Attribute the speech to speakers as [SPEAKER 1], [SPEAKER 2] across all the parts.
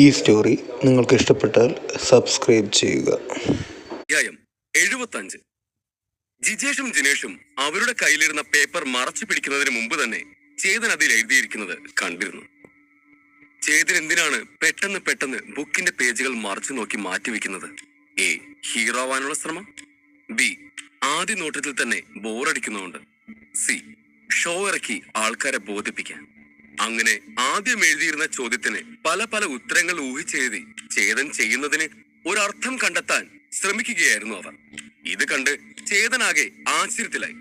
[SPEAKER 1] ഈ സ്റ്റോറി നിങ്ങൾക്ക് ഇഷ്ടപ്പെട്ടാൽ സബ്സ്ക്രൈബ് ചെയ്യുക.
[SPEAKER 2] 75. ജിജേഷും ജിനേഷും അവരുടെ കയ്യിലിരുന്ന പേപ്പർ മറച്ചു പിടിക്കുന്നതിന് മുമ്പ് തന്നെ ചേതൻ അതിൽ എഴുതിയിരിക്കുന്നത് കണ്ടിരുന്നു. ചേതൻ എന്തിനാണ് പെട്ടെന്ന് ബുക്കിന്റെ പേജുകൾ മറച്ചു നോക്കി മാറ്റിവെക്കുന്നത്? എ, ഹീറോ ആവാനുള്ള ശ്രമം. ബി, ആദ്യ നോട്ടത്തിൽ തന്നെ ബോറടിക്കുന്നതുകൊണ്ട്. സി, ഷോ ഇറക്കി ആൾക്കാരെ ബോധിപ്പിക്കാൻ. അങ്ങനെ ആദ്യം എഴുതിയിരുന്ന ചോദ്യത്തിന് പല ഉത്തരങ്ങൾ ഊഹിച്ചെഴുതി ചേതൻ ചെയ്യുന്നതിന് ഒരർത്ഥം കണ്ടെത്താൻ ശ്രമിക്കുകയായിരുന്നു അവർ. ഇത് കണ്ട് ചേതനാകെ ആശ്ചര്യത്തിലായി.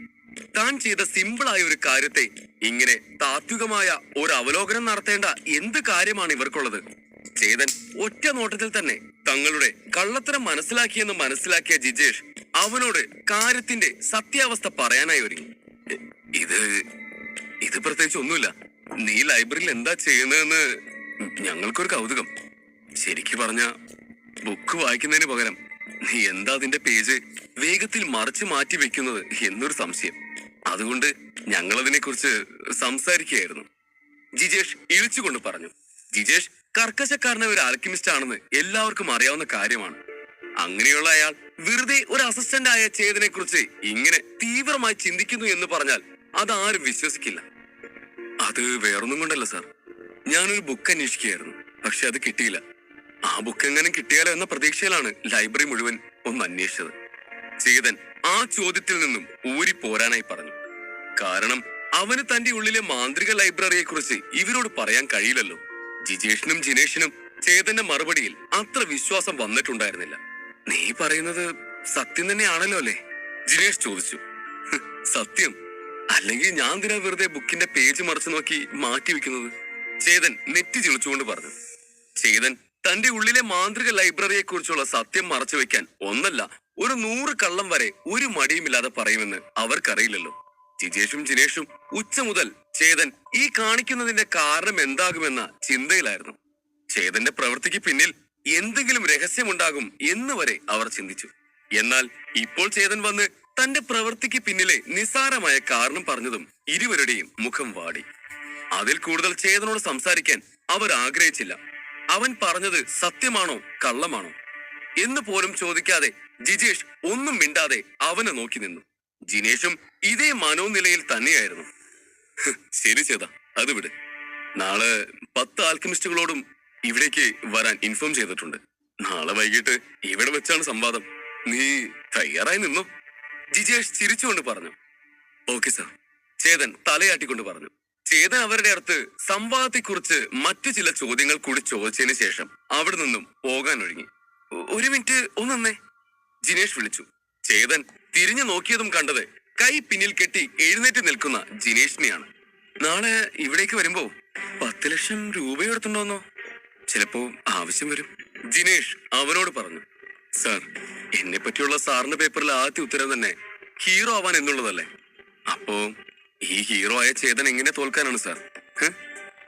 [SPEAKER 2] താൻ ചെയ്ത സിമ്പിളായ ഒരു കാര്യത്തെ ഇങ്ങനെ താത്വികമായ ഒരു അവലോകനം നടത്തേണ്ട എന്ത് കാര്യമാണ് ഇവർക്കുള്ളത്? ചേതൻ ഒറ്റ നോട്ടത്തിൽ തന്നെ തങ്ങളുടെ കള്ളത്തരം മനസ്സിലാക്കിയെന്ന് മനസ്സിലാക്കിയ ജിജേഷ് അവനോട് കാര്യത്തിന്റെ സത്യാവസ്ഥ പറയാനായി ഒരുങ്ങി. ഇത് പ്രത്യേകിച്ച് ഒന്നുമില്ല. നീ ലൈബ്രറിയിൽ എന്താ ചെയ്യുന്നതെന്ന് ഞങ്ങൾക്കൊരു കൗതുകം. ശരിക്കു പറഞ്ഞ ബുക്ക് വായിക്കുന്നതിന് പകരം നീ എന്താ അതിന്റെ പേജ് വേഗത്തിൽ മറിച്ചു മാറ്റി വെക്കുന്നത് എന്നൊരു സംശയം. അതുകൊണ്ട് ഞങ്ങൾ അതിനെ കുറിച്ച് സംസാരിക്കുകയായിരുന്നു. ജിജേഷ് ഇളിച്ചുകൊണ്ട് പറഞ്ഞു. ജിജേഷ് കർക്കശക്കാരനായ ഒരു ആൽക്കിമിസ്റ്റ് ആണെന്ന് എല്ലാവർക്കും അറിയാവുന്ന കാര്യമാണ്. അങ്ങനെയുള്ള അയാൾ വെറുതെ ഒരു അസിസ്റ്റന്റ് ആയ ചേതനെ കുറിച്ച് ഇങ്ങനെ തീവ്രമായി ചിന്തിക്കുന്നു എന്ന് പറഞ്ഞാൽ അതാരും വിശ്വസിക്കില്ല. അത് വേറൊന്നും കൊണ്ടല്ല സാർ. ഞാനൊരു ബുക്ക് അന്വേഷിക്കുകയായിരുന്നു, പക്ഷെ അത് കിട്ടിയില്ല. ആ ബുക്ക് എങ്ങനെ കിട്ടിയാലോ എന്ന പ്രതീക്ഷയിലാണ് ലൈബ്രറി മുഴുവൻ ഒന്ന് അന്വേഷിച്ചത്. ചേതൻ ആ ചോദ്യത്തിൽ നിന്നും ഊരി പോരാനായി പറഞ്ഞു. കാരണം അവന് തന്റെ ഉള്ളിലെ മാന്ത്രിക ലൈബ്രറിയെ കുറിച്ച് ഇവരോട് പറയാൻ കഴിയില്ലല്ലോ. ജിജേഷിനും ജിനേഷിനും ചേതന്റെ മറുപടിയിൽ അത്ര വിശ്വാസം വന്നിട്ടുണ്ടായിരുന്നില്ല. നീ പറയുന്നത് സത്യം തന്നെയാണല്ലോ അല്ലേ? ജിനേഷ് ചോദിച്ചു. സത്യം അല്ലെങ്കിൽ ഞാൻ എന്തിനാ വെറുതെ ബുക്കിന്റെ പേജ് മറിച്ചു നോക്കി മാറ്റി വെക്കുന്നത്? ചേതൻ നെറ്റി ചിളിച്ചുകൊണ്ട് പറഞ്ഞു. ചേതൻ തന്റെ ഉള്ളിലെ മാന്ത്രിക ലൈബ്രറിയെ കുറിച്ചുള്ള സത്യം മറച്ചു വെക്കാൻ ഒന്നല്ല 100 കള്ളം വരെ ഒരു മടിയുമില്ലാതെ പറയുമെന്ന് അവർക്കറിയില്ലല്ലോ. ജിജേഷും ജിനേഷും ഉച്ച മുതൽ ചേതൻ ഈ കാണിക്കുന്നതിന്റെ കാരണം എന്താകുമെന്ന ചിന്തയിലായിരുന്നു. ചേതന്റെ പ്രവൃത്തിക്ക് പിന്നിൽ എന്തെങ്കിലും രഹസ്യമുണ്ടാകും എന്ന് വരെ അവർ ചിന്തിച്ചു. എന്നാൽ ഇപ്പോൾ ചേതൻ വന്ന് തന്റെ പ്രവൃത്തിക്ക് പിന്നിലെ നിസ്സാരമായ കാരണം പറഞ്ഞതും ഇരുവരുടെയും മുഖം വാടി. അതിൽ കൂടുതൽ ചേതനോട് സംസാരിക്കാൻ അവർ ആഗ്രഹിച്ചില്ല. അവൻ പറഞ്ഞത് സത്യമാണോ കള്ളമാണോ എന്ന് പോലും ചോദിക്കാതെ ജിജേഷ് ഒന്നും മിണ്ടാതെ അവനെ നോക്കി നിന്നു. ജിനേഷും ഇതേ മനോനിലയിൽ തന്നെയായിരുന്നു. ശരി ചേതാ, അത് വിട്. നാളെ 10 ആൽക്കമിസ്റ്റുകളോടും ഇവിടേക്ക് വരാൻ ഇൻഫോം ചെയ്തിട്ടുണ്ട്. നാളെ വൈകിട്ട് ഇവിടെ വെച്ചാണ് സംവാദം. നീ തയ്യാറായി നിന്നോ? ജിജേഷ് ചിരിച്ചുകൊണ്ട് പറഞ്ഞു. Okay sir. ചേതൻ തലയാട്ടിക്കൊണ്ട് പറഞ്ഞു. ചേതൻ അവരുടെ അടുത്ത് സംവാദത്തെക്കുറിച്ച് മറ്റു ചില ചോദ്യങ്ങൾ കൂടി ചോദിച്ചതിന് ശേഷം അവിടെ നിന്നും പോകാൻ ഒരുങ്ങി. ഒരു മിനിറ്റ് ഒന്നേ, ജിനേഷ് വിളിച്ചു. ചേതൻ തിരിഞ്ഞു നോക്കിയതും കണ്ടത് കൈ പിന്നിൽ കെട്ടി എഴുന്നേറ്റ് നിൽക്കുന്ന ജിനേഷിനെയാണ്. നാളെ ഇവിടേക്ക് വരുമ്പോ 10 ലക്ഷം രൂപ എടുത്തുണ്ടോന്നോ? ചിലപ്പോ ആവശ്യം വരും, ജിനേഷ് അവനോട് പറഞ്ഞു. സാർ, എന്നെ പറ്റിയുള്ള സാറിന്റെ പേപ്പറിൽ ആദ്യ ഉത്തരവ് തന്നെ ഹീറോ ആവാൻ എന്നുള്ളതല്ലേ? അപ്പോ ഈ ഹീറോ ആയ ചേതൻ എങ്ങനെ തോൽക്കാനാണ് സാർ?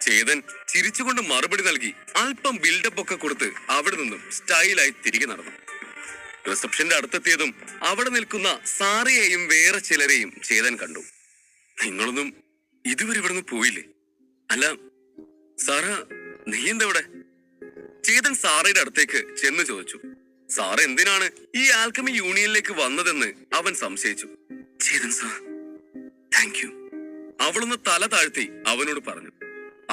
[SPEAKER 2] ചേതൻ ചിരിച്ചുകൊണ്ട് മറുപടി നൽകി അല്പം ബിൽഡപ്പ് ഒക്കെ കൊടുത്ത് അവിടെ നിന്നും സ്റ്റൈലായി തിരികെ നടന്നു. റിസപ്ഷന്റെ അടുത്തെത്തിയതും അവിടെ നിൽക്കുന്ന സാറയെയും വേറെ ചിലരെയും ചേതൻ കണ്ടു. നിങ്ങളൊന്നും ഇതുവരെ ഇവിടുന്ന് പോയില്ലേ? അല്ല സാറ, നീ എന്താ ഇവിടെ? ചേതൻ സാറയുടെ അടുത്തേക്ക് ചെന്ന് ചോദിച്ചു. സാർ എന്തിനാണ് ഈ ആൽക്കമി യൂണിയനിലേക്ക് വന്നതെന്ന് അവൻ സംശയിച്ചു. ചേതൻ സാർ, താങ്ക് യു, അവളൊന്ന് തല താഴ്ത്തി അവനോട് പറഞ്ഞു.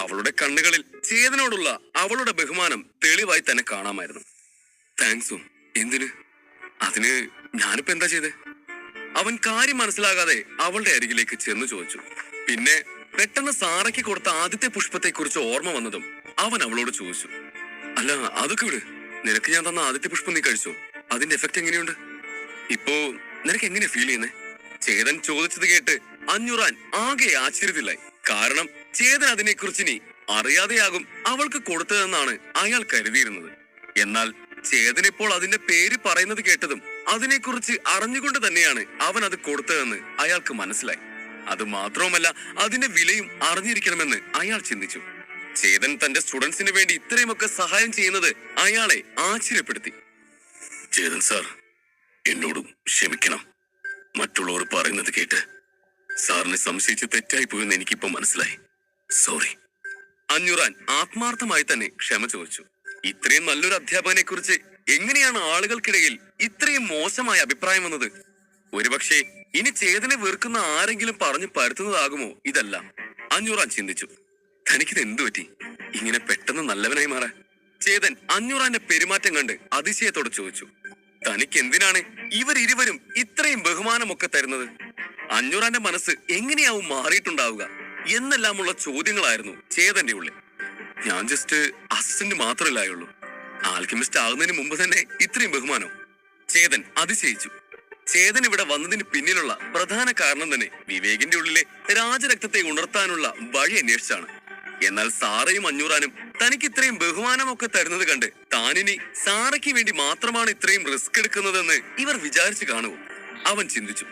[SPEAKER 2] അവളുടെ കണ്ണുകളിൽ ചേതനോടുള്ള അവളുടെ ബഹുമാനം തെളിവായി തന്നെ കാണാമായിരുന്നു. താങ്ക്സും എന്തിന്? അതിന് ഞാനിപ്പോ എന്താ ചെയ്തേ? അവൻ കാര്യം മനസ്സിലാകാതെ അവളുടെ അരികിലേക്ക് ചെന്ന് ചോദിച്ചു. പിന്നെ പെട്ടെന്ന് സാറയ്ക്ക് കൊടുത്ത ആദ്യത്തെ പുഷ്പത്തെ കുറിച്ച് ഓർമ്മ വന്നതും അവൻ അവളോട് ചോദിച്ചു. അല്ല അതൊക്കെ വിട്, നിനക്ക് ഞാൻ തന്ന ആദ്യത്തെ പുഷ്പം നീ കഴിച്ചോ? അതിന്റെ എഫക്ട് എങ്ങനെയുണ്ട്? ഇപ്പോ നിനക്ക് എങ്ങനെ ഫീൽ ചെയ്യുന്നേ? ചേതൻ ചോദിച്ചത് കേട്ട് അഞ്ഞുറാൻ ആകെ ആശ്ചര്യത്തിലായി. കാരണം ചേതൻ അതിനെക്കുറിച്ച് ഇനി അറിയാതെയാകും അവൾക്ക് കൊടുത്തതെന്നാണ് അയാൾ കരുതിയിരുന്നത്. എന്നാൽ ചേതൻ ഇപ്പോൾ അതിന്റെ പേര് പറയുന്നത് കേട്ടതും അതിനെക്കുറിച്ച് അറിഞ്ഞുകൊണ്ട് തന്നെയാണ് അവൻ അത് കൊടുത്തതെന്ന് അയാൾക്ക് മനസ്സിലായി. അത് മാത്രവുമല്ല, അതിന്റെ വിലയും അറിഞ്ഞിരിക്കണമെന്ന് അയാൾ ചിന്തിച്ചു. ചേതൻ തന്റെ സ്റ്റുഡൻസിന് വേണ്ടി ഇത്രയുമൊക്കെ സഹായം ചെയ്യുന്നത് അയാളെ ആശ്ചര്യപ്പെടുത്തി. ചേതൻ സാർ, എന്നോടും ക്ഷമിക്കണം. മറ്റുള്ളവർ പറയുന്നത് കേട്ട് സാറിനെ സംശയിച്ച് തെറ്റായി പോയെന്ന് എനിക്കിപ്പോ മനസ്സിലായി. സോറി. അഞ്ഞുറാൻ ആത്മാർത്ഥമായി തന്നെ ക്ഷമ ചോദിച്ചു. ഇത്രയും നല്ലൊരു അധ്യാപകനെ കുറിച്ച് എങ്ങനെയാണ് ആളുകൾക്കിടയിൽ ഇത്രയും മോശമായ അഭിപ്രായം വന്നത്? ഒരുപക്ഷെ ഇനി ചേതനെ വെറുക്കുന്ന ആരെങ്കിലും പറഞ്ഞു പരത്തുന്നതാകുമോ ഇതെല്ലാം? അഞ്ഞൂറാൻ ചിന്തിച്ചു. തനിക്കിത് എന്തു പറ്റി ഇങ്ങനെ പെട്ടെന്ന് നല്ലവനായി മാറാൻ? ചേതൻ അഞ്ഞൂറാന്റെ പെരുമാറ്റം കണ്ട് അതിശയത്തോടെ ചോദിച്ചു. തനിക്ക് എന്തിനാണ് ഇവരിരുവരും ഇത്രയും ബഹുമാനമൊക്കെ തരുന്നത്? അഞ്ഞൂറാന്റെ മനസ്സ് എങ്ങനെയാവും മാറിയിട്ടുണ്ടാവുക എന്നെല്ലാമുള്ള ചോദ്യങ്ങളായിരുന്നു ചേതന്റെ ഉള്ളിൽ. ഞാൻ ജസ്റ്റ് അസിസ്റ്റന്റ് മാത്രമല്ലായുള്ളൂ. ആൽക്കെമിസ്റ്റ് ആകുന്നതിന് മുമ്പ് തന്നെ ഇത്രയും ബഹുമാനോ? ചേതൻ അതിശയിച്ചു. ചേതൻ ഇവിടെ വന്നതിന് പിന്നിലുള്ള പ്രധാന കാരണം തന്നെ വിവേകിന്റെ ഉള്ളിലെ രാജരക്തത്തെ ഉണർത്താനുള്ള വഴി അന്വേഷിച്ചാണ്. എന്നാൽ സാറയും അഞ്ഞൂറാനും തനിക്ക് ഇത്രയും ബഹുമാനമൊക്കെ തരുന്നത് കണ്ട് താനിനി സാറയ്ക്ക് വേണ്ടി മാത്രമാണ് ഇത്രയും റിസ്ക് എടുക്കുന്നതെന്ന് ഇവർ വിചാരിച്ചു കാണുമോ? അവൻ ചിന്തിച്ചു.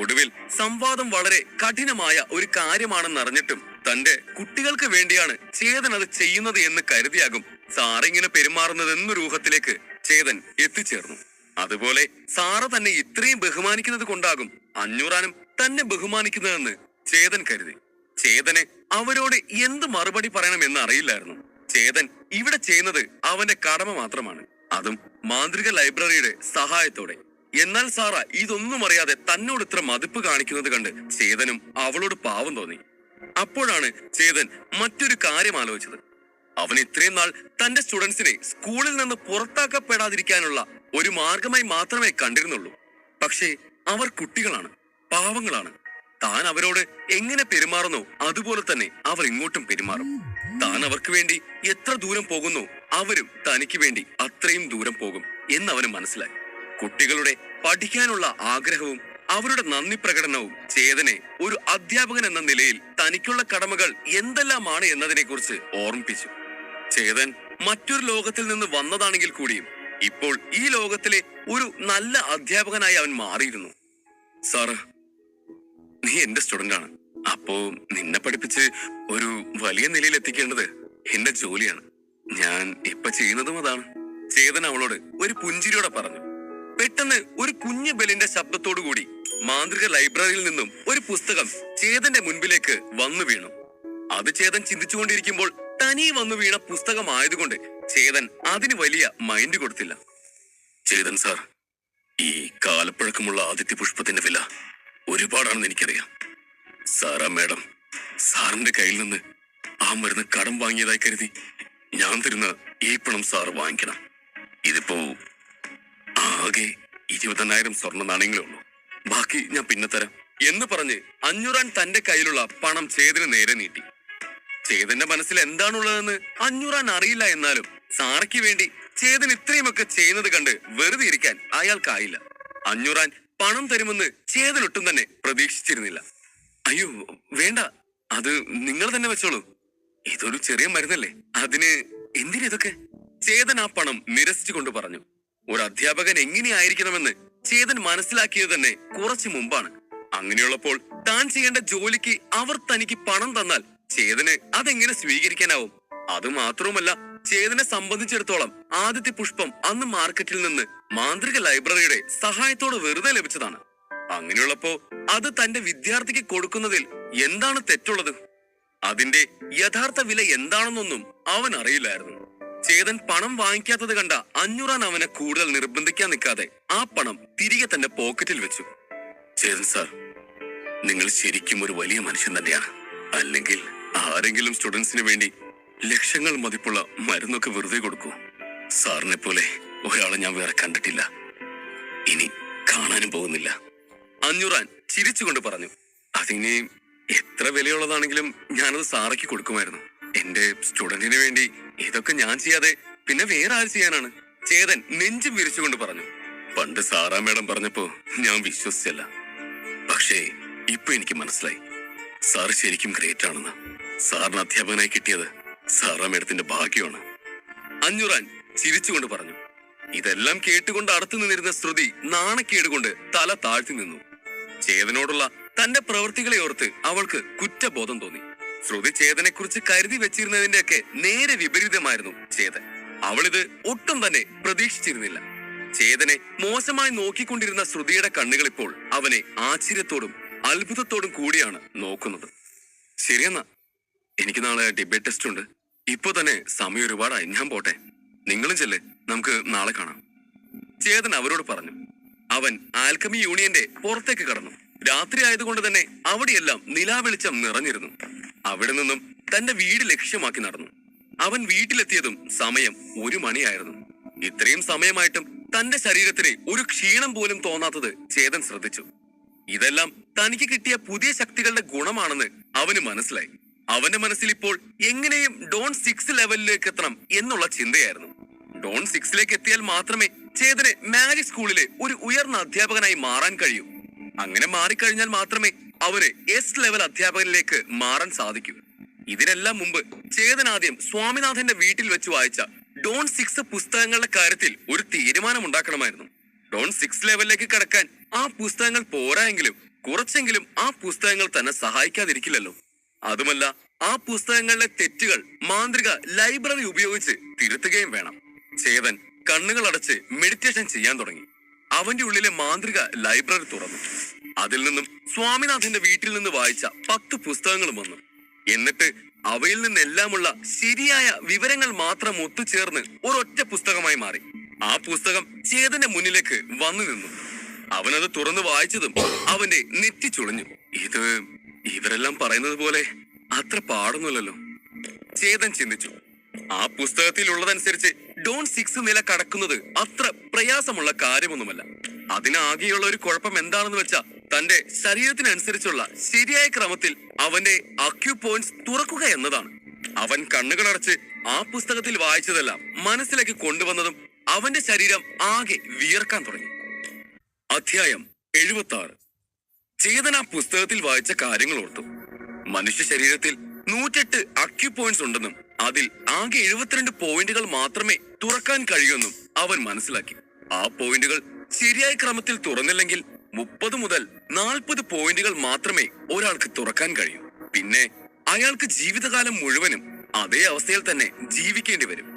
[SPEAKER 2] ഒടുവിൽ സംവാദം വളരെ കഠിനമായ ഒരു കാര്യമാണെന്നറിഞ്ഞിട്ടും തന്റെ കുട്ടികൾക്ക് വേണ്ടിയാണ് ചേതൻ അത് ചെയ്യുന്നത് എന്ന് കരുതിയാകും സാറിങ്ങനെ പെരുമാറുന്നത് എന്നൊരു ഊഹത്തിലേക്ക് ചേതൻ എത്തിച്ചേർന്നു. അതുപോലെ സാറ തന്നെ ഇത്രയും ബഹുമാനിക്കുന്നത് കൊണ്ടാകും അഞ്ഞൂറാനും തന്നെ ബഹുമാനിക്കുന്നതെന്ന് ചേതൻ കരുതി. ചേതന് അവരോട് എന്ത് മറുപടി പറയണമെന്ന് അറിയില്ലായിരുന്നു. ചേതൻ ഇവിടെ ചെയ്യുന്നത് അവന്റെ കടമ മാത്രമാണ്, അതും മാന്ത്രിക ലൈബ്രറിയുടെ സഹായത്തോടെ. എന്നാൽ സാറ ഇതൊന്നും അറിയാതെ തന്നോട് ഇത്ര മതിപ്പ് കാണിക്കുന്നത് കണ്ട് ചേതനും അവളോട് പാവം തോന്നി. അപ്പോഴാണ് ചേതൻ മറ്റൊരു കാര്യം ആലോചിച്ചത്. അവൻ ഇത്രയും നാൾ തന്റെ സ്റ്റുഡൻസിനെ സ്കൂളിൽ നിന്ന് പുറത്താക്കപ്പെടാതിരിക്കാനുള്ള ഒരു മാർഗമായി മാത്രമേ കണ്ടിരുന്നുള്ളൂ. പക്ഷേ അവർ കുട്ടികളാണ്, പാവങ്ങളാണ്. താൻ അവരോട് എങ്ങനെ പെരുമാറുന്നു അതുപോലെ തന്നെ അവർ ഇങ്ങോട്ടും പെരുമാറും. താൻ അവർക്ക് വേണ്ടി എത്ര ദൂരം പോകുന്നു അവരും തനിക്ക് വേണ്ടി അത്രയും ദൂരം പോകും എന്നവന് മനസ്സിലായി. കുട്ടികളുടെ പഠിക്കാനുള്ള ആഗ്രഹവും അവരുടെ നന്ദി പ്രകടനവും ചേതനെ ഒരു അധ്യാപകൻ എന്ന നിലയിൽ തനിക്കുള്ള കടമകൾ എന്തെല്ലാമാണ് എന്നതിനെ കുറിച്ച് ഓർമ്മിപ്പിച്ചു. ചേതൻ മറ്റൊരു ലോകത്തിൽ നിന്ന് വന്നതാണെങ്കിൽ കൂടിയും ഇപ്പോൾ ഈ ലോകത്തിലെ ഒരു നല്ല അധ്യാപകനായി അവൻ മാറിയിരുന്നു. സാറ്, നീ എന്റെ സ്റ്റുഡന്റ് ആണ്. അപ്പോ നിന്നെ പഠിപ്പിച്ച് ഒരു വലിയ നിലയിൽ എത്തിക്കേണ്ടത് എന്റെ ജോലിയാണ്. ഞാൻ ഇപ്പൊ ചെയ്യുന്നതും അതാണ്. ചേതൻ അവളോട് ഒരു പുഞ്ചിരിയോടെ പറഞ്ഞു. പെട്ടെന്ന് ഒരു കുഞ്ഞു ബെല്ലിന്റെ ശബ്ദത്തോടു കൂടി മാന്ത്രിക ലൈബ്രറിയിൽ നിന്നും ഒരു പുസ്തകം ചേതന്റെ മുൻപിലേക്ക് വന്നു വീണു. അത് ചേതൻ ചിന്തിച്ചുകൊണ്ടിരിക്കുമ്പോൾ തനിയെ വന്നു വീണ പുസ്തകമായതുകൊണ്ട് ചേതൻ അതിന് വലിയ മൈൻഡ് കൊടുത്തില്ല. ചേതൻ സാർ, ഈ കാലപ്പഴക്കമുള്ള ആദിത്യ പുഷ്പത്തിന്റെ വില ഒരുപാടാണെന്ന് എനിക്കറിയാം. സാറാ മാഡം സാറിന്റെ കയ്യിൽ നിന്ന് ആ മരുന്ന് കടം വാങ്ങിയതായി കരുതി ഞാൻ തരുന്ന ഈ പണം സാറ് വാങ്ങിക്കണം. ഇതിപ്പോ ആകെ 20,000 സ്വർണ്ണ നാണയങ്ങളേ ഉള്ളൂ. ബാക്കി ഞാൻ പിന്നെ തരാം എന്ന് പറഞ്ഞ് അഞ്ഞൂറാൻ തന്റെ കയ്യിലുള്ള പണം ചേതന് നേരെ നീട്ടി. ചേതന്റെ മനസ്സിൽ എന്താണുള്ളതെന്ന് അഞ്ഞൂറാൻ അറിയില്ല. എന്നാലും സാറയ്ക്ക് വേണ്ടി ചേതൻ ഇത്രയുമൊക്കെ ചെയ്യുന്നത് കണ്ട് വെറുതെ ഇരിക്കാൻ അയാൾക്കായില്ല. അഞ്ഞൂറാൻ പണം തരുമെന്ന് ചേതൻ ഒട്ടും തന്നെ പ്രതീക്ഷിച്ചിരുന്നില്ല. അയ്യോ വേണ്ട, അത് നിങ്ങൾ തന്നെ വെച്ചോളൂ. ഇതൊരു ചെറിയ മരുന്നല്ലേ, അതിന് എന്തിനിതൊക്കെ? ചേതൻ ആ പണം നിരസിച്ചുകൊണ്ട് പറഞ്ഞു. ഒരു അധ്യാപകൻ എങ്ങനെയായിരിക്കണമെന്ന് ചേതൻ മനസ്സിലാക്കിയത് തന്നെ കുറച്ചു മുമ്പാണ്. അങ്ങനെയുള്ളപ്പോൾ താൻ ചെയ്യേണ്ട ജോലിക്ക് അവർ തനിക്ക് പണം തന്നാൽ ചേതന് അതെങ്ങനെ സ്വീകരിക്കാനാവും? അതുമാത്രവുമല്ല, ചേതനെ സംബന്ധിച്ചിടത്തോളം ആദിത്യ പുഷ്പം അന്ന് മാർക്കറ്റിൽ നിന്ന് മാന്ത്രിക ലൈബ്രറിയുടെ സഹായത്തോടെ വെറുതെ ലഭിച്ചതാണ്. അങ്ങനെയുള്ളപ്പോ അത് തന്റെ വിദ്യാർത്ഥിക്ക് കൊടുക്കുന്നതിൽ എന്താണ് തെറ്റുള്ളത്? അതിന്റെ യഥാർത്ഥ വില എന്താണെന്നൊന്നും അവൻ അറിയില്ലായിരുന്നു. ചേതൻ പണം വാങ്ങിക്കാത്തത് കണ്ട അഞ്ഞൂറാൻ അവനെ കൂടുതൽ നിർബന്ധിക്കാൻ നിൽക്കാതെ ആ പണം തിരികെ തന്റെ പോക്കറ്റിൽ വെച്ചു. ചേതൻ സാർ, നിങ്ങൾ ശരിക്കും ഒരു വലിയ മനുഷ്യൻ തന്നെയാണ്. അല്ലെങ്കിൽ ആരെങ്കിലും സ്റ്റുഡൻസിന് വേണ്ടി ലക്ഷങ്ങൾ മതിപ്പുള്ള മരുന്നൊക്കെ വെറുതെ കൊടുക്കൂ? സാറിനെ പോലെ ഒരാളെ ഞാൻ വേറെ കണ്ടിട്ടില്ല, ഇനി കാണാനും പോകുന്നില്ല. അഞ്ഞൂറാൻ ചിരിച്ചുകൊണ്ട് പറഞ്ഞു. അതിനി എത്ര വിലയുള്ളതാണെങ്കിലും ഞാനത് സാറയ്ക്ക് കൊടുക്കുമായിരുന്നു. എന്റെ സ്റ്റുഡന്റിന് വേണ്ടി ഇതൊക്കെ ഞാൻ ചെയ്യാതെ പിന്നെ വേറെ ആര് ചെയ്യാനാണ്? ചേതൻ നെഞ്ചും വിരിച്ചുകൊണ്ട് പറഞ്ഞു. പണ്ട് സാറാ മേഡം പറഞ്ഞപ്പോ ഞാൻ വിശ്വസിച്ചല്ല, പക്ഷേ ഇപ്പൊ എനിക്ക് മനസ്സിലായി സാർ ശരിക്കും ഗ്രേറ്റ് ആണെന്ന്. സാറിന് അധ്യാപകനായി കിട്ടിയത് സാറാ മേഡത്തിന്റെ ഭാഗ്യമാണ്. അഞ്ഞൂറാൻ ചിരിച്ചുകൊണ്ട് പറഞ്ഞു. ഇതെല്ലാം കേട്ടുകൊണ്ട് അടുത്തു നിന്നിരുന്ന ശ്രുതി നാണക്കേട് കൊണ്ട് തല താഴ്ത്തി നിന്നു. ചേതനോടുള്ള തന്റെ പ്രവൃത്തികളെ ഓർത്ത് അവൾക്ക് കുറ്റബോധം തോന്നി. ശ്രുതി ചേതനെ കുറിച്ച് കരുതി വെച്ചിരുന്നതിന്റെയൊക്കെ നേരെ വിപരീതമായിരുന്നു ചേതൻ. അവളിത് ഒട്ടും തന്നെ പ്രതീക്ഷിച്ചിരുന്നില്ല. ചേതനെ മോശമായി നോക്കിക്കൊണ്ടിരുന്ന ശ്രുതിയുടെ കണ്ണുകൾ ഇപ്പോൾ അവനെ ആശ്ചര്യത്തോടും അത്ഭുതത്തോടും കൂടിയാണ് നോക്കുന്നത്. ശരിയെന്നാ, എനിക്ക് നാളെ ഡിബേറ്റ് ടെസ്റ്റ് ഉണ്ട്. ഇപ്പൊ തന്നെ സമയം ഒരുപാടായി, ഞാൻ പോട്ടെ. നിങ്ങളും ചെല്ല്, നമുക്ക് നാളെ കാണാം. ചേതൻ അവരോട് പറഞ്ഞു. അവൻ ആൽക്കമി യൂണിയന്റെ പുറത്തേക്ക് കടന്നു. രാത്രി ആയതുകൊണ്ട് തന്നെ അവിടെയെല്ലാം നിലാവെളിച്ചം നിറഞ്ഞിരുന്നു. അവിടെ നിന്നും തന്റെ വീട് ലക്ഷ്യമാക്കി നടന്നു. അവൻ വീട്ടിലെത്തിയതും സമയം 1 മണിയായിരുന്നു. ഇത്രയും സമയമായിട്ടും തന്റെ ശരീരത്തിന് ഒരു ക്ഷീണം പോലും തോന്നാത്തത് ചേതൻ ശ്രദ്ധിച്ചു. ഇതെല്ലാം തനിക്ക് കിട്ടിയ പുതിയ ശക്തികളുടെ ഗുണമാണെന്ന് അവന് മനസ്സിലായി. അവന്റെ മനസ്സിൽ ഇപ്പോൾ എങ്ങനെയും ഡോൺ 6 ലെവലിലേക്ക് എത്തണം എന്നുള്ള ചിന്തയായിരുന്നു. ഡോൺ 6ലേക്ക് എത്തിയാൽ മാത്രമേ ചേതന് മാജിക് സ്കൂളിലെ ഒരു ഉയർന്ന അധ്യാപകനായി മാറാൻ കഴിയൂ. അങ്ങനെ മാറിക്കഴിഞ്ഞാൽ മാത്രമേ അവന് S ലെവൽ അധ്യാപകനിലേക്ക് മാറാൻ സാധിക്കൂ. ഇതിനെല്ലാം മുമ്പ് ചേതൻ ആദ്യം സ്വാമിനാഥന്റെ വീട്ടിൽ വെച്ച് വായിച്ച ഡോൺ 6 പുസ്തകങ്ങളുടെ കാര്യത്തിൽ ഒരു തീരുമാനം ഉണ്ടാക്കണമായിരുന്നു. ഡോൺ 6 ലെവലിലേക്ക് കടക്കാൻ ആ പുസ്തകങ്ങൾ പോരായെങ്കിലും കുറച്ചെങ്കിലും ആ പുസ്തകങ്ങൾ തന്നെ സഹായിക്കാതിരിക്കില്ലല്ലോ. അതുമല്ല, ആ പുസ്തകങ്ങളിലെ തെറ്റുകൾ മാന്ത്രിക ലൈബ്രറി ഉപയോഗിച്ച് തിരുത്തുകയും വേണം. ചേതൻ കണ്ണുകൾ അടച്ച് മെഡിറ്റേഷൻ ചെയ്യാൻ തുടങ്ങി. അവന്റെ ഉള്ളിലെ മാന്ത്രിക ലൈബ്രറി തുറന്നു. അതിൽ നിന്നും സ്വാമിനാഥന്റെ വീട്ടിൽ നിന്ന് വായിച്ച 10 പുസ്തകങ്ങളും വന്നു. എന്നിട്ട് അവയിൽ നിന്നെല്ലാമുള്ള ശരിയായ വിവരങ്ങൾ മാത്രം ഒത്തുചേർന്ന് ഒരൊറ്റ പുസ്തകമായി മാറി. ആ പുസ്തകം ചേതന്റെ മുന്നിലേക്ക് വന്നു നിന്നു. അവനത് തുറന്നു വായിച്ചതും അവന്റെ നെറ്റി ചുളിഞ്ഞു. ഇവരെല്ലാം പറയുന്നത് പോലെ അത്ര പാടൊന്നുമല്ലല്ലോ, ചേതൻ ചിന്തിച്ചു. ആ പുസ്തകത്തിൽ ഉള്ളതനുസരിച്ച് ഡോൺ 6 നില കടക്കുന്നത് അത്ര പ്രയാസമുള്ള കാര്യമൊന്നുമല്ല. അതിനാകെയുള്ള ഒരു കുഴപ്പം എന്താണെന്ന് വെച്ചാൽ തന്റെ ശരീരത്തിനനുസരിച്ചുള്ള ശരിയായ ക്രമത്തിൽ അവന്റെ അക്യു പോയിന്റ്സ് തുറക്കുക എന്നതാണ്. അവൻ കണ്ണുകളടച്ച് ആ പുസ്തകത്തിൽ വായിച്ചതെല്ലാം മനസ്സിലേക്ക് കൊണ്ടുവന്നതും അവന്റെ ശരീരം ആകെ വിയർക്കാൻ തുടങ്ങി. അധ്യായം 76. ചേതൻ ആ പുസ്തകത്തിൽ വായിച്ച കാര്യങ്ങൾ ഓർത്തു. മനുഷ്യ ശരീരത്തിൽ 108 അക്യു പോയിന്റ്സ് ഉണ്ടെന്നും അതിൽ ആകെ 72 പോയിന്റുകൾ മാത്രമേ തുറക്കാൻ കഴിയുമെന്നും അവൻ മനസ്സിലാക്കി. ആ പോയിന്റുകൾ ശരിയായ ക്രമത്തിൽ തുറന്നില്ലെങ്കിൽ 30 മുതൽ 40 പോയിന്റുകൾ മാത്രമേ ഒരാൾക്ക് തുറക്കാൻ കഴിയൂ. പിന്നെ അയാൾക്ക് ജീവിതകാലം മുഴുവനും അതേ അവസ്ഥയിൽ തന്നെ ജീവിക്കേണ്ടി വരും.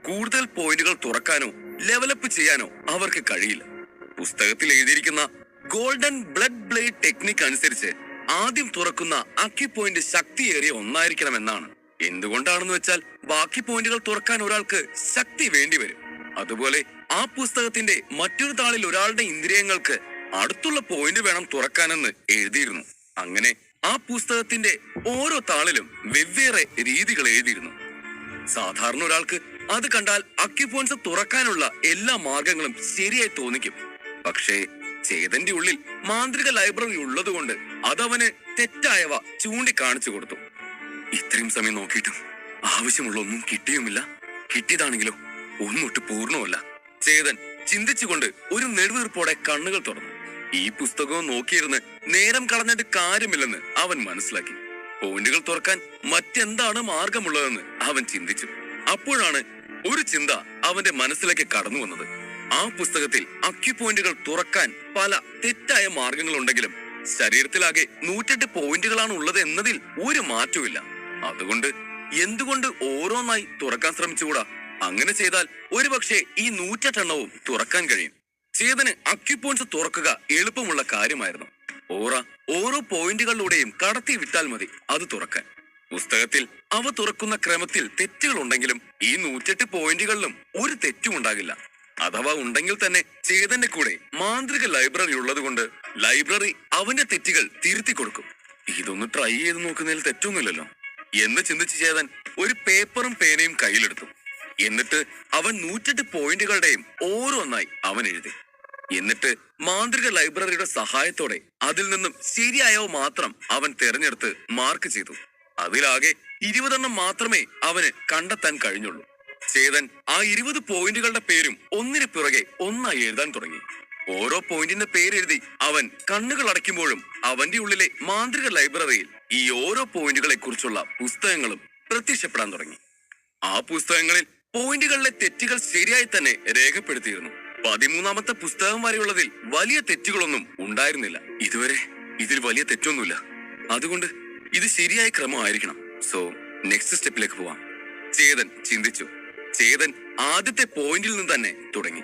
[SPEAKER 2] കൂടുതൽ പോയിന്റുകൾ തുറക്കാനോ ലെവലപ്പ് ചെയ്യാനോ അവർക്ക് കഴിയില്ല. പുസ്തകത്തിൽ എഴുതിയിരിക്കുന്ന ഗോൾഡൻ ബ്ലഡ് ബ്ലേഡ് ടെക്നിക് അനുസരിച്ച് ആദ്യം തുറക്കുന്ന അക്യു പോയിന്റ് ശക്തിയേറിയ ഒന്നായിരിക്കണമെന്നാണ്. എന്തുകൊണ്ടാണെന്ന് വെച്ചാൽ ബാക്കി പോയിന്റുകൾ തുറക്കാൻ ഒരാൾക്ക് ശക്തി വേണ്ടി വരും. അതുപോലെ ആ പുസ്തകത്തിന്റെ മറ്റൊരു താളിൽ ഒരാളുടെ ഇന്ദ്രിയങ്ങൾക്ക് അടുത്തുള്ള പോയിന്റ് വേണം തുറക്കാനെന്ന് എഴുതിയിരുന്നു. അങ്ങനെ ആ പുസ്തകത്തിന്റെ ഓരോ താളിലും വെവ്വേറെ രീതികൾ എഴുതിയിരുന്നു. സാധാരണ ഒരാൾക്ക് അത് കണ്ടാൽ അക്യു പോയിന്റ്സ് തുറക്കാനുള്ള എല്ലാ മാർഗങ്ങളും ശരിയായി തോന്നിക്കും. പക്ഷേ ചേതന്റെ ഉള്ളിൽ മാന്ത്രിക ലൈബ്രറി ഉള്ളതുകൊണ്ട് അതവന് തെറ്റായവ ചൂണ്ടിക്കാണിച്ചു കൊടുത്തു. ഇത്രയും സമയം നോക്കിയിട്ടും ആവശ്യമുള്ള ഒന്നും കിട്ടിയുമില്ല. കിട്ടിയതാണെങ്കിലോ ഒന്നൊട്ട് പൂർണ്ണമല്ല. ചേതൻ ചിന്തിച്ചുകൊണ്ട് ഒരു നെടുവീർപ്പോടെ കണ്ണുകൾ തുറന്നു. ഈ പുസ്തകവും നോക്കിയിരുന്ന് നേരം കളഞ്ഞിട്ട് കാര്യമില്ലെന്ന് അവൻ മനസ്സിലാക്കി. പോയിന്റുകൾ തുറക്കാൻ മറ്റെന്താണ് മാർഗമുള്ളതെന്ന് അവൻ ചിന്തിച്ചു. അപ്പോഴാണ് ഒരു ചിന്ത അവന്റെ മനസ്സിലേക്ക് കടന്നു വന്നത്. ആ പുസ്തകത്തിൽ അക്യു പോയിന്റുകൾ തുറക്കാൻ പല തെറ്റായ മാർഗങ്ങളുണ്ടെങ്കിലും ശരീരത്തിലാകെ 108 പോയിന്റുകളാണ് ഉള്ളത് എന്നതിൽ ഒരു മാറ്റവും. അതുകൊണ്ട് എന്തുകൊണ്ട് ഓരോന്നായി തുറക്കാൻ ശ്രമിച്ചുകൂടാ? അങ്ങനെ ചെയ്താൽ ഒരുപക്ഷെ ഈ 108 തുറക്കാൻ കഴിയും. ചേതന് അക്യു പോയിന്റ്സ് തുറക്കുക എളുപ്പമുള്ള കാര്യമായിരുന്നു. ഓരോ പോയിന്റുകളിലൂടെയും കടത്തി വിട്ടാൽ മതി അത് തുറക്കാൻ. പുസ്തകത്തിൽ അവ തുറക്കുന്ന ക്രമത്തിൽ തെറ്റുകൾ ഉണ്ടെങ്കിലും ഈ 108 പോയിന്റുകളിലും ഒരു തെറ്റും ഉണ്ടാകില്ല. അഥവാ ഉണ്ടെങ്കിൽ തന്നെ ചേതന്റെ കൂടെ മാന്ത്രിക ലൈബ്രറി ഉള്ളത് കൊണ്ട് ലൈബ്രറി അവന്റെ തെറ്റുകൾ തിരുത്തി കൊടുക്കും. ഇതൊന്ന് ട്രൈ ചെയ്ത് നോക്കുന്നതിൽ തെറ്റൊന്നുമില്ലല്ലോ എന്ന് ചിന്തിച്ച് ചേതൻ ഒരു പേപ്പറും പേനയും കയ്യിലെടുത്തു. എന്നിട്ട് അവൻ 108 പോയിന്റുകളുടെയും ഓരോന്നായി അവൻ എഴുതി. എന്നിട്ട് മാന്ത്രിക ലൈബ്രറിയുടെ സഹായത്തോടെ അതിൽ നിന്നും ശരിയായവ മാത്രം അവൻ തെരഞ്ഞെടുത്ത് മാർക്ക് ചെയ്തു. അതിലാകെ 20 മാത്രമേ അവന് കണ്ടെത്താൻ കഴിഞ്ഞുള്ളൂ. ചേതൻ ആ 20 പോയിന്റുകളുടെ പേരും ഒന്നിനു പിറകെ ഒന്നായി എഴുതാൻ തുടങ്ങി. ഓരോ പോയിന്റിന്റെ പേരെഴുതി അവൻ കണ്ണുകൾ അടയ്ക്കുമ്പോഴും അവന്റെ ഉള്ളിലെ മാന്ത്രിക ലൈബ്രറിയിൽ ഈ ഓരോ പോയിന്റുകളെ കുറിച്ചുള്ള പുസ്തകങ്ങളും പ്രത്യക്ഷപ്പെടാൻ തുടങ്ങി. ആ പുസ്തകങ്ങളിൽ പോയിന്റുകളിലെ തെറ്റുകൾ ശരിയായി തന്നെ രേഖപ്പെടുത്തിയിരുന്നു. 13ാമത്തെ പുസ്തകം വരെയുള്ളതിൽ വലിയ തെറ്റുകളൊന്നും ഉണ്ടായിരുന്നില്ല. ഇതുവരെ ഇതിൽ വലിയ തെറ്റൊന്നുമില്ല. അതുകൊണ്ട് ഇത് ശരിയായ ക്രമമായിരിക്കണം. സോ നെക്സ്റ്റ് സ്റ്റെപ്പിലേക്ക് പോവാം, ചേതൻ ചിന്തിച്ചു. ചേതൻ ആദ്യത്തെ പോയിന്റിൽ നിന്ന് തന്നെ തുടങ്ങി.